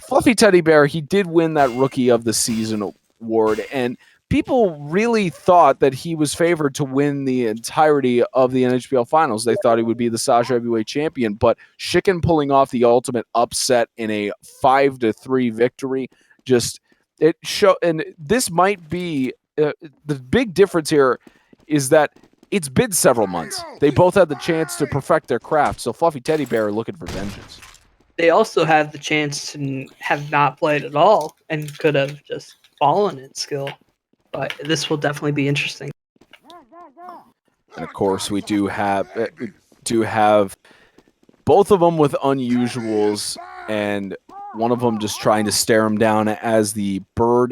Fluffy Teddy Bear, he did win that Rookie of the Season award, and people really thought that he was favored to win the entirety of the NHBL Finals. They thought he would be the Saj Heavyweight Champion, but Shiken pulling off the ultimate upset in a 5-3 victory, and this might be the big difference here is that it's been several months. They both had the chance to perfect their craft, so Fluffy Teddy Bear are looking for vengeance. They also have the chance to have not played at all and could have just fallen in skill. But this will definitely be interesting. And of course, we do have both of them with unusuals, and one of them just trying to stare him down as the bird.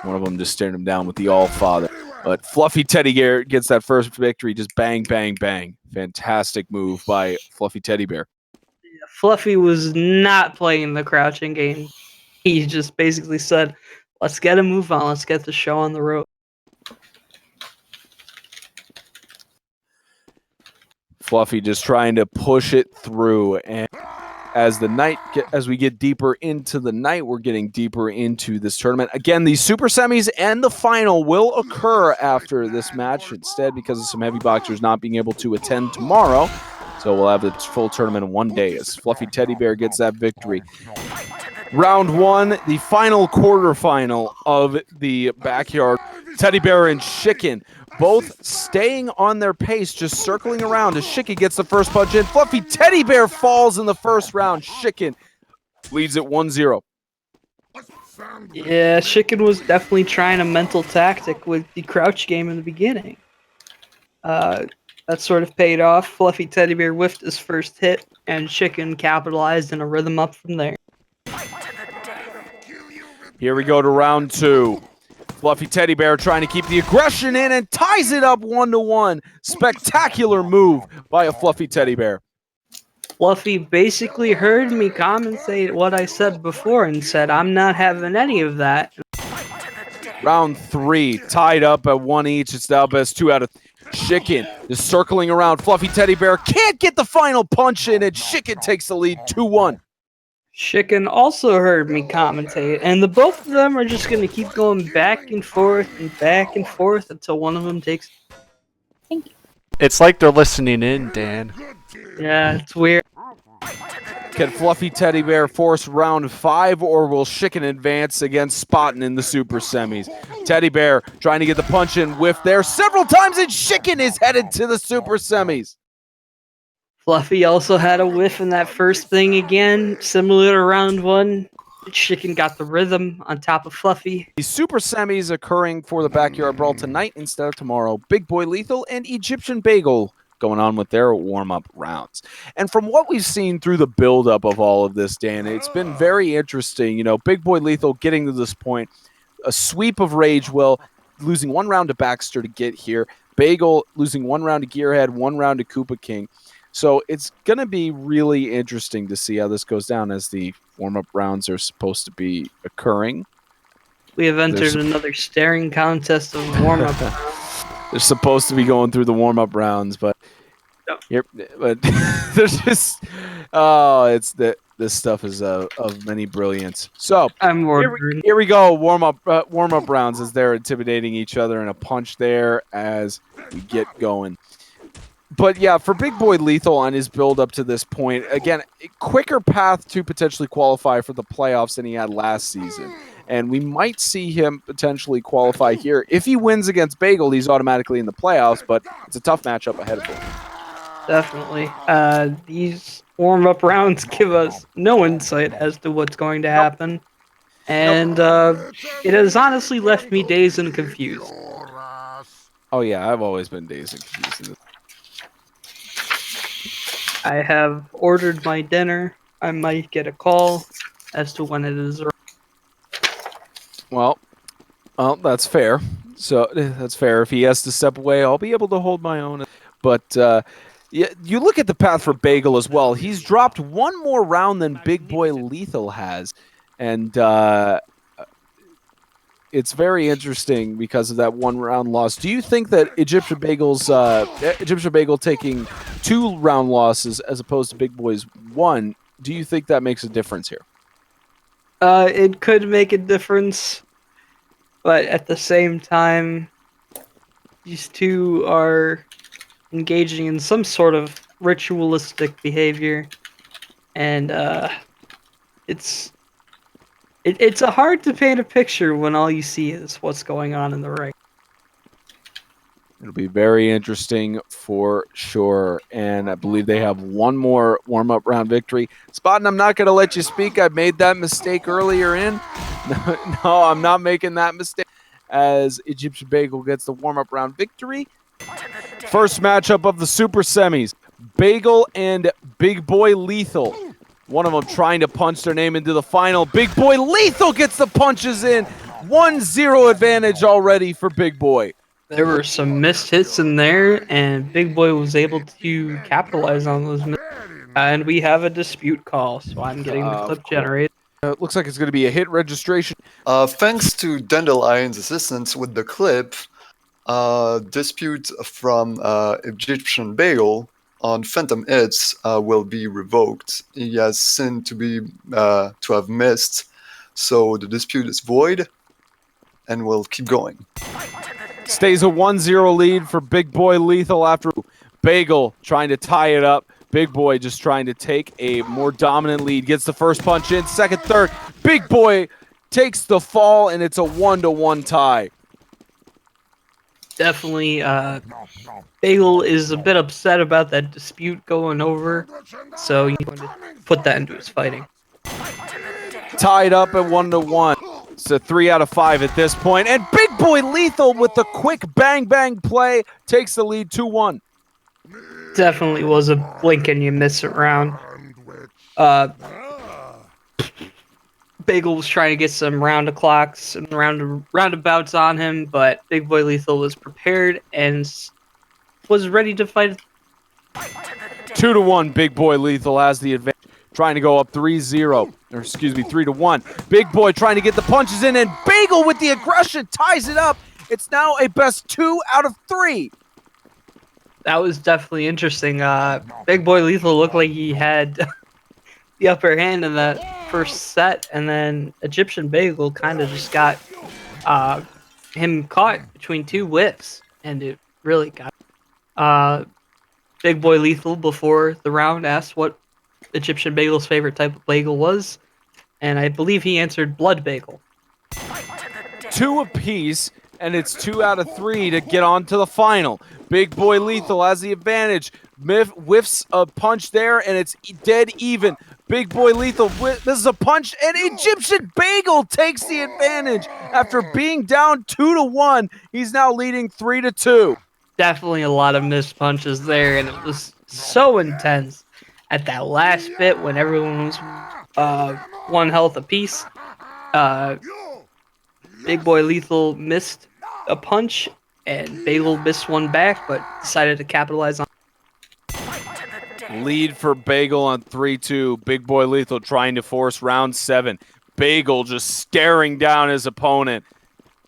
One of them just staring him down with the All-Father. But Fluffy Teddy Bear gets that first victory, just bang, bang, bang. Fantastic move by Fluffy Teddy Bear. Fluffy was not playing the crouching game. He just basically said, let's get a move on. Let's get the show on the road. Fluffy just trying to push it through. And as we get deeper into the night, we're getting deeper into this tournament. Again, the Super Semis and the final will occur after this match instead because of some heavy boxers not being able to attend tomorrow. So we'll have the full tournament in one day as Fluffy Teddy Bear gets that victory. Round 1, the final quarterfinal of the backyard. Teddy Bear and Shiken both staying on their pace, just circling around as Shiken gets the first punch in. Fluffy Teddy Bear falls in the first round. Shiken leads it 1-0. Yeah, Shiken was definitely trying a mental tactic with the crouch game in the beginning. That sort of paid off. Fluffy Teddy Bear whiffed his first hit, and Shiken capitalized in a rhythm up from there. Here we go to round 2. Fluffy Teddy Bear trying to keep the aggression in and ties it up 1-1. Spectacular move by a Fluffy Teddy Bear. Fluffy basically heard me commentate what I said before and said, I'm not having any of that. Round 3, tied up at 1 each. It's now best 2 out of... Shiken is circling around. Fluffy Teddy Bear can't get the final punch in, and Shiken takes the lead 2-1. Shiken also heard me commentate, and the both of them are just going to keep going back and forth until one of them takes... It's like they're listening in, Dan. Yeah, it's weird. Can Fluffy Teddy Bear force round 5, or will Shiken advance against Spottin in the super semis? Teddy Bear trying to get the punch in, whiff there several times, and Shiken is headed to the super semis. Fluffy also had a whiff in that first thing again, similar to round 1. Shiken got the rhythm on top of Fluffy. The super semis occurring for the Backyard Brawl tonight instead of tomorrow. Big Boy Lethal and Egyptian Bagel going on with their warm-up rounds. And from what we've seen through the build-up of all of this, Dan, it's been very interesting. You know, Big Boy Lethal getting to this point, a sweep of Rage Will, losing 1 round to Baxter to get here. Bagel losing 1 round to Gearhead, 1 round to Koopa King. So it's going to be really interesting to see how this goes down as the warm-up rounds are supposed to be occurring. We have entered another staring contest of warm-up. They're supposed to be going through the warm-up rounds, but there's just this stuff is of many brilliance. So I'm here we go. Warm-up rounds as they're intimidating each other, and a punch there as we get going. But yeah, for Big Boy Lethal on his build up to this point, again, a quicker path to potentially qualify for the playoffs than he had last season. And we might see him potentially qualify here. If he wins against Bagel, he's automatically in the playoffs, but it's a tough matchup ahead of him. Definitely. These warm-up rounds give us no insight as to what's going to happen. And it has honestly left me dazed and confused. Oh yeah, I've always been dazed and confused in this. I have ordered my dinner. I might get a call as to when it is. Well, that's fair. So that's fair. If he has to step away, I'll be able to hold my own. But yeah, you look at the path for Bagel as well. He's dropped 1 more round than Big Boy Lethal has, and it's very interesting because of that 1 round loss. Do you think that Egyptian Bagel taking 2 round losses as opposed to Big Boy's 1? Do you think that makes a difference here? It could make a difference, but at the same time, these two are engaging in some sort of ritualistic behavior, and it's a hard to paint a picture when all you see is what's going on in the ring. It'll be very interesting for sure. And I believe they have 1 more warm-up round victory. Spottin', I'm not going to let you speak. I made that mistake earlier in. No, I'm not making that mistake. As Egyptian Bagel gets the warm-up round victory. First matchup of the super semis. Bagel and Big Boy Lethal. One of them trying to punch their name into the final. Big Boy Lethal gets the punches in. 1-0 advantage already for Big Boy. There were some missed hits in there, and Big Boy was able to capitalize on those misses. And we have a dispute call, so I'm getting the clip generated. It looks like it's going to be a hit registration. Thanks to Dandelion's assistance with the clip, dispute from Egyptian Bagel on Phantom Hits will be revoked. He has sinned to have missed, so the dispute is void, and we'll keep going. Stays a 1-0 lead for Big Boy Lethal after Bagel trying to tie it up. Big Boy just trying to take a more dominant lead. Gets the first punch in, second, third. Big Boy takes the fall, and it's a 1-1 tie. Definitely, Bagel is a bit upset about that dispute going over, so he's going to put that into his fighting. Tied up at 1-1. It's a 3 out of 5 at this point, and Big Boy Lethal with the quick bang-bang play takes the lead 2-1. Definitely was a blink and you miss it round. Bagel was trying to get some roundabouts on him, but Big Boy Lethal was prepared and was ready to fight. 2-1, Big Boy Lethal has the advantage. Trying to go up 3-0, or excuse me, 3-1. Big Boy trying to get the punches in, and Bagel with the aggression ties it up. It's now a best 2 out of 3. That was definitely interesting. Big Boy Lethal looked like he had the upper hand in that first set, and then Egyptian Bagel kind of just got him caught between two whiffs, and it really got Big Boy Lethal before the round asked what Egyptian Bagel's favorite type of bagel was, and I believe he answered blood bagel. 2 apiece, and it's 2 out of 3 to get on to the final. Big Boy Lethal has the advantage. Whiffs a punch there, and it's dead even. Big Boy Lethal misses a punch, and Egyptian Bagel takes the advantage. After being down 2-1, he's now leading 3-2. Definitely a lot of missed punches there, and it was so intense at that last bit when everyone was 1 health apiece. Big Boy Lethal missed a punch, and Bagel missed one back, but decided to capitalize on. Lead for Bagel on 3-2. Big Boy Lethal trying to force round 7. Bagel just staring down his opponent.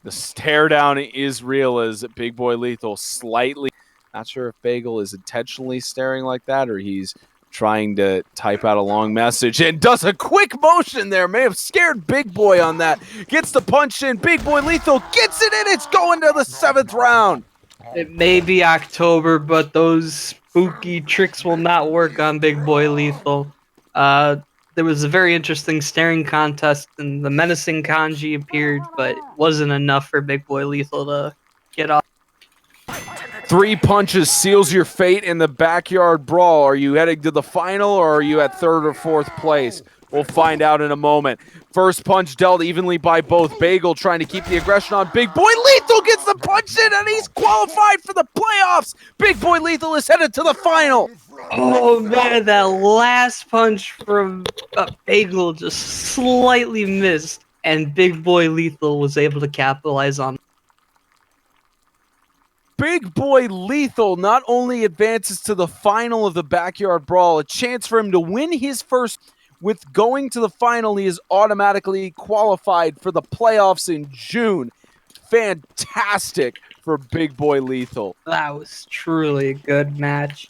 The stare down is real as Big Boy Lethal slightly, not sure if Bagel is intentionally staring like that or he's trying to type out a long message and does a quick motion there. May have scared Big Boy on that. Gets the punch in. Big Boy Lethal gets it in. It's going to the 7th round. It may be October, but those spooky tricks will not work on Big Boy Lethal. There was a very interesting staring contest, and the menacing kanji appeared, but it wasn't enough for Big Boy Lethal to get off. 3 punches seals your fate in the backyard brawl. Are you heading to the final, or are you at 3rd or 4th place? We'll find out in a moment. First punch dealt evenly by both. Bagel trying to keep the aggression on. Big Boy Lethal gets the punch in, and he's qualified for the playoffs. Big Boy Lethal is headed to the final. Oh man, that last punch from Bagel just slightly missed, and Big Boy Lethal was able to capitalize on. Big Boy Lethal not only advances to the final of the backyard brawl, a chance for him to win his first. With going to the final, he is automatically qualified for the playoffs in June. Fantastic for Big Boy Lethal. That was truly a good match.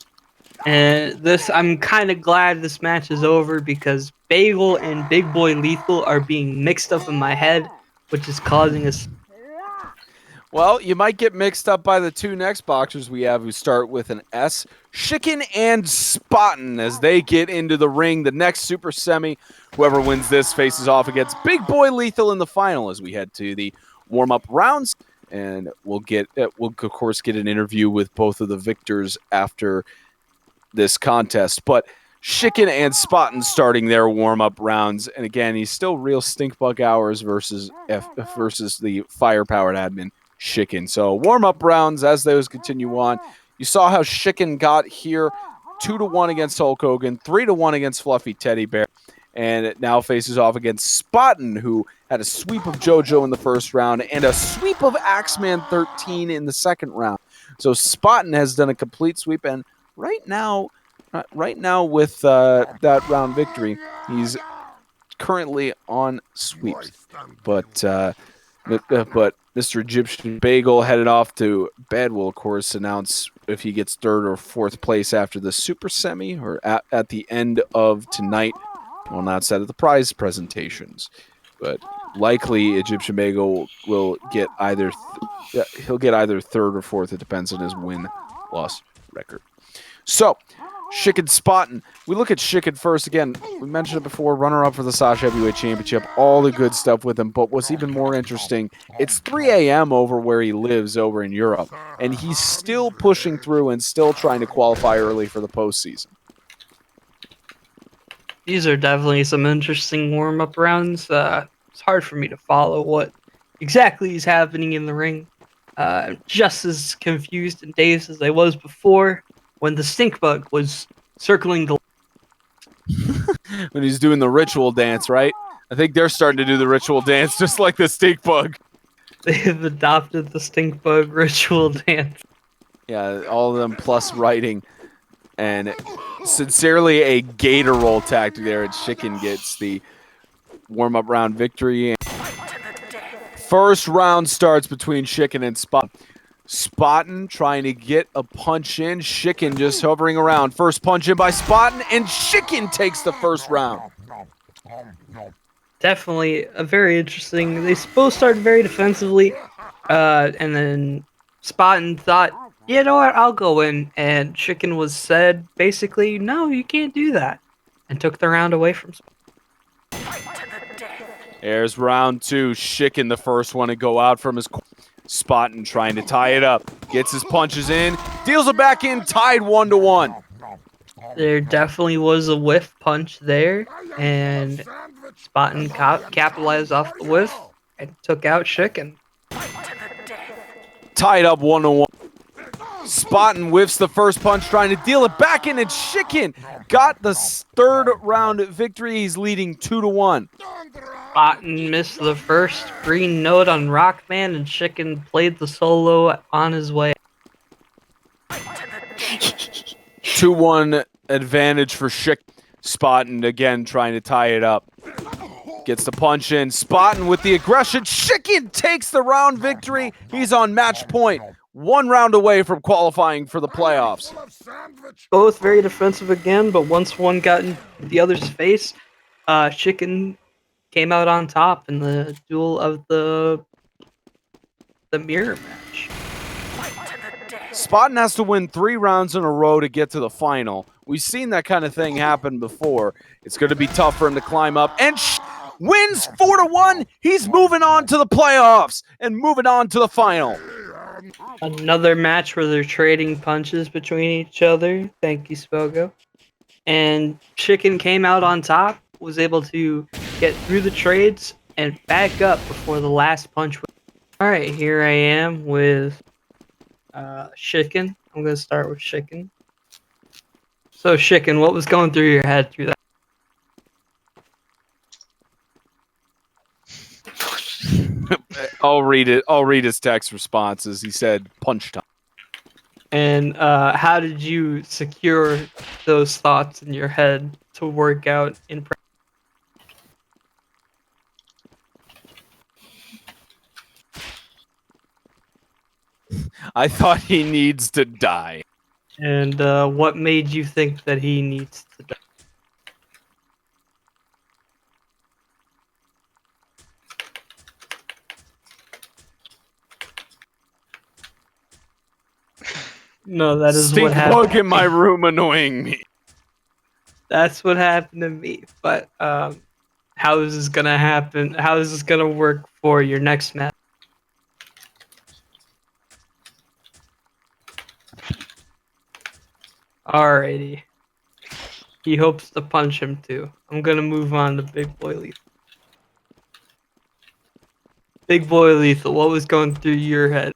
And I'm kind of glad this match is over because Bagel and Big Boy Lethal are being mixed up in my head, which is causing us. Well, you might get mixed up by the 2 next boxers we have who start with an S. Shiken and Spaten as they get into the ring. The next super semi, whoever wins this faces off against Big Boy Lethal in the final as we head to the warm-up rounds. And we'll of course get an interview with both of the victors after this contest. But Shiken and Spaten starting their warm-up rounds. And again, he's still real stinkbug hours versus the fire-powered admin Shiken. So warm-up rounds as those continue on. You saw how Shiken got here 2-1 against Hulk Hogan, 3-1 against Fluffy Teddy Bear, and it now faces off against Spaten, who had a sweep of JoJo in the first round and a sweep of Axeman 13 in the second round. So Spaten has done a complete sweep, and right now with that round victory, he's currently on sweeps. But Mr. Egyptian Bagel headed off to bed will, of course, announce if he gets 3rd or 4th place after the super semi or at the end of tonight. Well, not set at the prize presentations. But likely Egyptian Bagel will get he'll get either 3rd or 4th. It depends on his win-loss record. So, Shiken Spaten. We look at Shiken first. Again, we mentioned it before, runner-up for the Sasha Heavyweight Championship. All the good stuff with him. But what's even more interesting, it's 3 a.m. over where he lives over in Europe. And he's still pushing through and still trying to qualify early for the postseason. These are definitely some interesting warm-up rounds. It's hard for me to follow what exactly is happening in the ring. Just as confused and dazed as I was before when the stink bug was circling the When he's doing the ritual dance, right? I think they're starting to do the ritual dance just like the stink bug. they've adopted the stink bug ritual dance. Yeah, all of them plus writing. And sincerely a gator roll tactic there. And Shiken gets the warm-up round victory. First round starts between Shiken and Spot. Spaten trying to get a punch in. Shiken just hovering around. First punch in by Spaten, and Shiken takes the first round. Definitely a very interesting. They both started very defensively, and then Spaten thought, you know what, I'll go in. And Shiken was said basically, no, you can't do that, and took the round away from Spaten. There's round two. Shiken, the first one to go out from his Spaten trying to tie it up. Gets his punches in, deals it back in, tied 1-1. There definitely was a whiff punch there, and Spaten capitalized off the whiff and took out Shiken. Tied up 1-1. Spaten whiffs the first punch, trying to deal it back in, and Shiken got the third round victory. He's leading 2-1. Spaten missed the first green note on Rockman, and Shiken played the solo on his way. 2-1 advantage for Shiken. Spaten again trying to tie it up. Gets the punch in. Spaten with the aggression. Shiken takes the round victory. He's on match point. 1 round away from qualifying for the playoffs. Both very defensive again, but once one got in the other's face, Shiken came out on top in the duel of the mirror match. Spaten has to win 3 rounds in a row to get to the final. We've seen that kind of thing happen before. It's going to be tough for him to climb up. And wins 4-1. He's moving on to the playoffs and moving on to the final. Another match where they're trading punches between each other. Thank you, Spogo. And Shiken came out on top, was able to get through the trades and back up before the last punch. All right, here I am with Shiken. I'm going to start with Shiken. So, Shiken, what was going through your head through that? I'll read it. I'll read his text responses. He said, punch time. And how did you secure those thoughts in your head to work out in practice? I thought he needs to die. And what made you think that he needs to die? No, that is Stink what happened. bug in my room annoying me. That's what happened to me. But how is this gonna happen? How is this gonna work for your next match? Alrighty. He hopes to punch him too. I'm gonna move on to Big Boy Lethal. Big Boy Lethal, what was going through your head?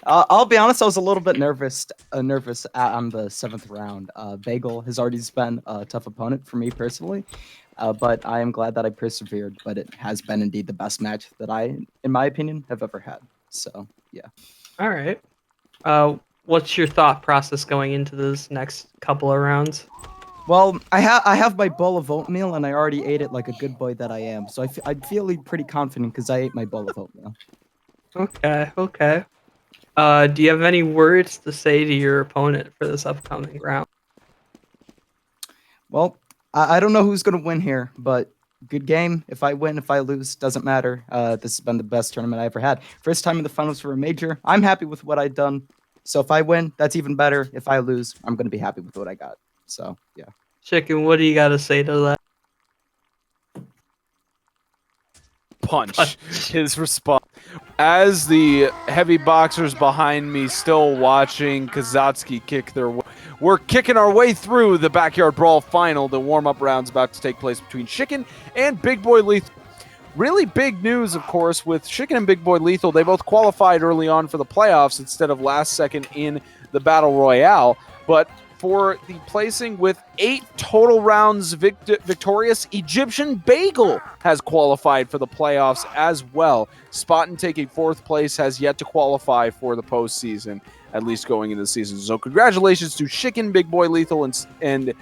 I'll be honest, I was a little bit nervous on the 7th round. Bagel has already been a tough opponent for me personally, but I am glad that I persevered. But it has been indeed the best match that I, in my opinion, have ever had. So, yeah. All right. What's your thought process going into this next couple of rounds? Well, I have my bowl of oatmeal, and I already ate it like a good boy that I am. So I'm feeling pretty confident because I ate my bowl of oatmeal. Okay, okay. Do you have any words to say to your opponent for this upcoming round? Well, I don't know who's going to win here, but good game. If I win, if I lose, doesn't matter. This has been the best tournament I ever had. First time in the finals for a major. I'm happy with what I've done. So if I win, that's even better. If I lose, I'm going to be happy with what I got. So, yeah. Shiken, what do you got to say to that? Punch. His response. As the heavy boxers behind me still watching Kazatsky kick their way. We're kicking our way through the Backyard Brawl final. The warm-up round's about to take place between Shiken and Big Boy Lethal. Really big news, of course, with Shiken and Big Boy Lethal. They both qualified early on for the playoffs instead of last second in the Battle Royale. But for the placing with 8 total rounds victorious, Egyptian Bagel has qualified for the playoffs as well. Spaten taking 4th place has yet to qualify for the postseason, at least going into the season. So congratulations to Shiken, Big Boy Lethal, and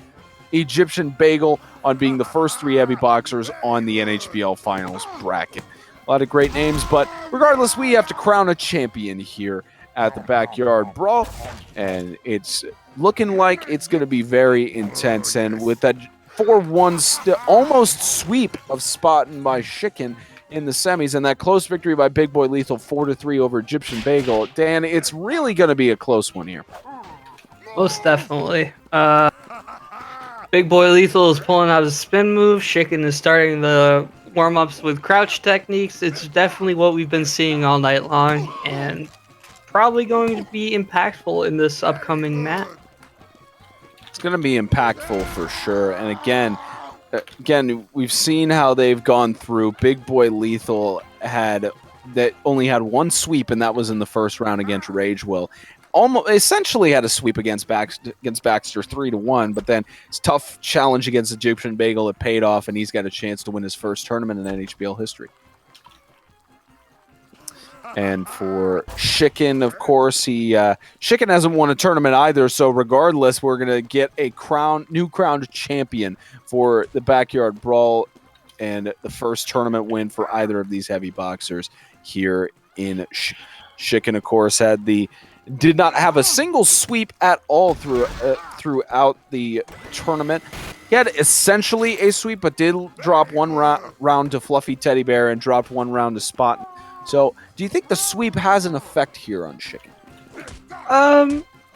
Egyptian Bagel on being the first 3 heavy boxers on the NHBL finals bracket. A lot of great names, but regardless, we have to crown a champion here at the Backyard Brawl, and it's looking like it's going to be very intense. And with that 4-1 almost sweep of Spaten by Shiken in the semis, and that close victory by Big Boy Lethal 4-3 over Egyptian Bagel, Dan, it's really going to be a close one here. Most definitely. Big Boy Lethal is pulling out his spin move. Shiken is starting the warm-ups with crouch techniques. It's definitely what we've been seeing all night long, and probably going to be impactful in this upcoming match. It's going to be impactful for sure. And again, we've seen how they've gone through. Big Boy Lethal only had 1 sweep, and that was in the first round against Rage Will. Almost essentially had a sweep against Baxter 3-1, but then it's tough challenge against Egyptian Bagel. It paid off, and he's got a chance to win his first tournament in NHBL history. And for Shiken, of course, Shiken hasn't won a tournament either, so regardless, we're going to get a new crowned champion for the Backyard Brawl and the first tournament win for either of these heavy boxers here in Shiken, of course, did not have a single sweep at all throughout the tournament. He had essentially a sweep, but did drop 1 round to Fluffy Teddy Bear and dropped 1 round to Spot. So, do you think the sweep has an effect here on Shiken?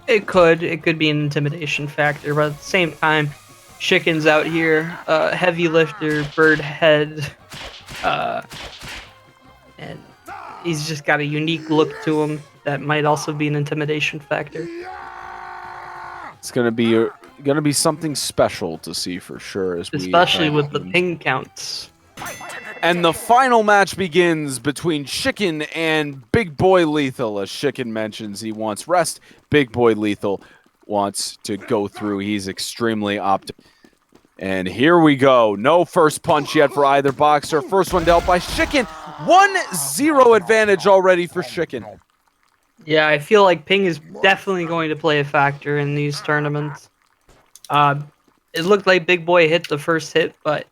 It could be an intimidation factor, but at the same time, Shiken's out here, heavy lifter, bird head, and he's just got a unique look to him that might also be an intimidation factor. It's gonna be something special to see for sure, especially with the ping counts. And the final match begins between Shiken and Big Boy Lethal. As Shiken mentions, he wants rest. Big Boy Lethal wants to go through. He's extremely optimistic. And here we go. No first punch yet for either boxer. First one dealt by Shiken. 1-0 advantage already for Shiken. Yeah, I feel like ping is definitely going to play a factor in these tournaments. It looked like Big Boy hit the first hit, but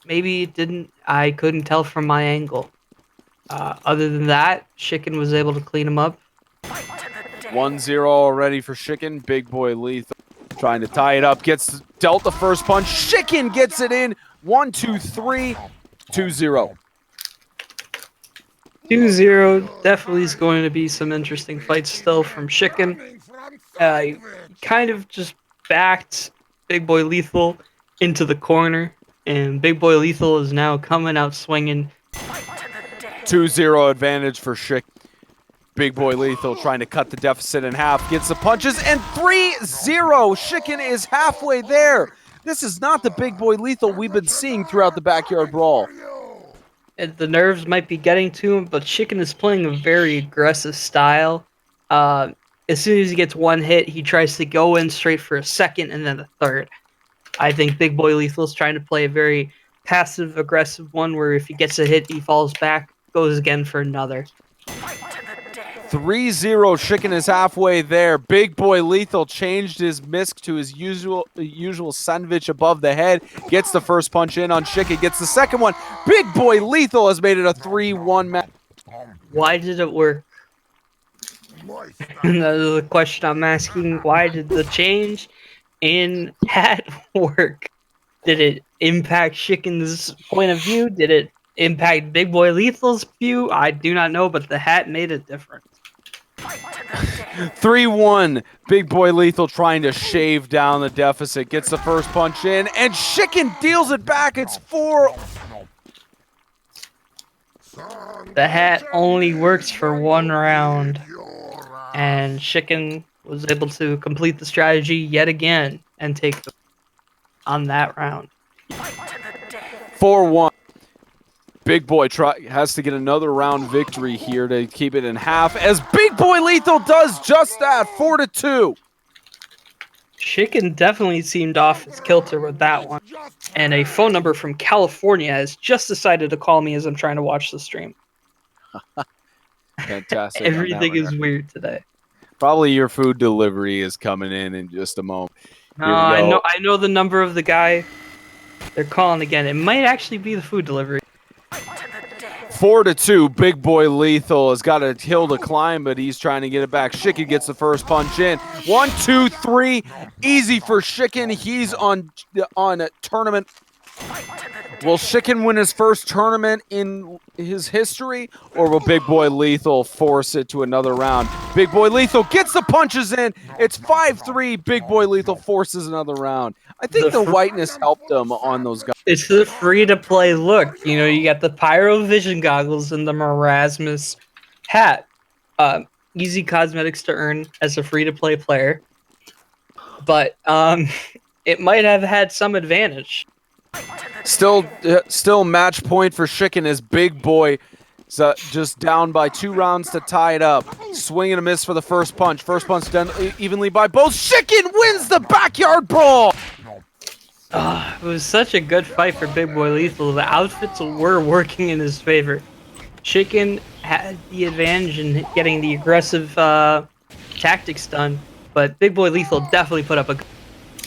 maybe it didn't. I couldn't tell from my angle. Other than that, Shiken was able to clean him up. 1-0 already for Shiken. Big Boy Lethal trying to tie it up. Gets dealt the first punch. Shiken gets it in. 1-2-3. 2-0. 2-0. Definitely is going to be some interesting fights still from Shiken. Kind of just backed Big Boy Lethal into the corner. And Big Boy Lethal is now coming out swinging. 2-0 advantage for Shiken. Big Boy Lethal trying to cut the deficit in half. Gets the punches, and 3-0. Shiken is halfway there. This is not the Big Boy Lethal we've been seeing throughout the Backyard Brawl. The nerves might be getting to him, but Shiken is playing a very aggressive style. As soon as he gets 1 hit, he tries to go in straight for a second and then a third. I think Big Boy Lethal is trying to play a very passive-aggressive one where if he gets a hit, he falls back, goes again for another. 3-0. Shiken is halfway there. Big Boy Lethal changed his misc to his usual sandwich above the head. Gets the first punch in on Shiken. Gets the second one. Big Boy Lethal has made it a 3-1 match. Why did it work? That is the question I'm asking. Why did the change in hat work? Did it impact Shiken's point of view? Did it impact Big Boy Lethal's view? I do not know, but the hat made a difference. 3-1. Big Boy Lethal trying to shave down the deficit. Gets the first punch in, and Shiken deals it back. It's 4. The hat only works for 1 round, and Shiken was able to complete the strategy yet again and take on that round. 4-1. Big Boy has to get another round victory here to keep it in half, as Big Boy Lethal does just that. 4-2. Shiken definitely seemed off his kilter with that one. And a phone number from California has just decided to call me as I'm trying to watch the stream. Fantastic. on that Everything is regard. weird today. Probably your food delivery is coming in just a moment. No, Here we go. I know the number of the guy. They're calling again. It might actually be the food delivery. 4-2. Big Boy Lethal has got a hill to climb, but he's trying to get it back. Shiken gets the first punch in. 1, 2, 3. Easy for Shiken. He's on a tournament. Will Shiken win his first tournament in his history, or will Big Boy Lethal force it to another round? Big Boy Lethal gets the punches in. It's 5-3. Big Boy Lethal forces another round. I think the whiteness helped him on those guys. It's the free-to-play look. You know, you got the Pyro Vision goggles and the Marasmus hat. Easy cosmetics to earn as a free-to-play player. But it might have had some advantage. Still match point for Shiken as Big Boy just down by 2 rounds to tie it up. Swing and a miss for the first punch. First punch done evenly by both. Shiken wins the backyard brawl. It was such a good fight for Big Boy Lethal. The outfits were working in his favor. Shiken had the advantage in getting the aggressive tactics done, but Big Boy Lethal definitely put up a.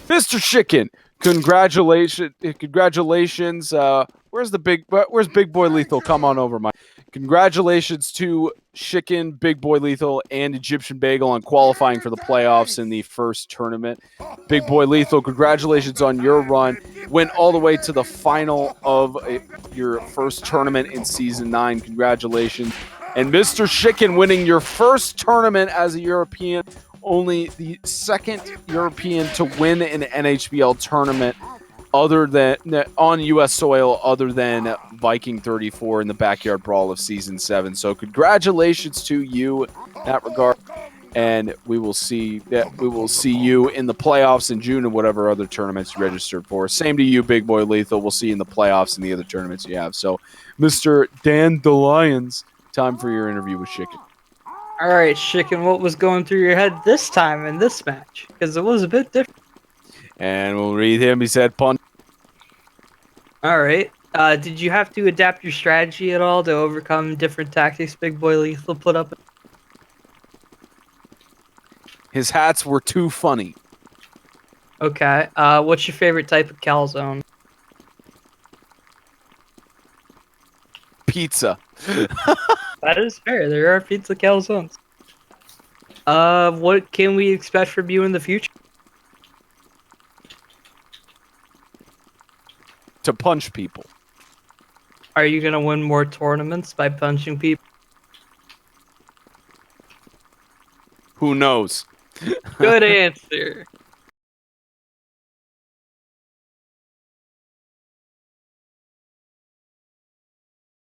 Mr. Shiken, congratulations! Where's Big Boy Lethal? Come on over, Mike. Congratulations to Shiken, Big Boy Lethal, and Egyptian Bagel on qualifying for the playoffs in the first tournament. Big Boy Lethal, congratulations on your run. Went all the way to the final of your first tournament in Season 9. Congratulations. And Mr. Shiken winning your first tournament as a European. Only the second European to win an NHBL tournament other than on U.S. soil, other than Viking 34 in the backyard brawl of Season 7. So congratulations to you in that regard, and we will see you in the playoffs in June and whatever other tournaments you registered for. Same to you, Big Boy Lethal. We'll see you in the playoffs and the other tournaments you have. So, Mr. Dan the Lions, time for your interview with Shiken. All right, Shiken, what was going through your head this time in this match? Because it was a bit different. And we'll read him. He said, "Punch." All right. Did you have to adapt your strategy at all to overcome different tactics Big Boy Lethal put up? His hats were too funny. Okay. What's your favorite type of calzone? Pizza. That is fair. There are pizza calzones. What can we expect from you in the future? To punch people. Are you gonna win more tournaments by punching people? Who knows? Good answer.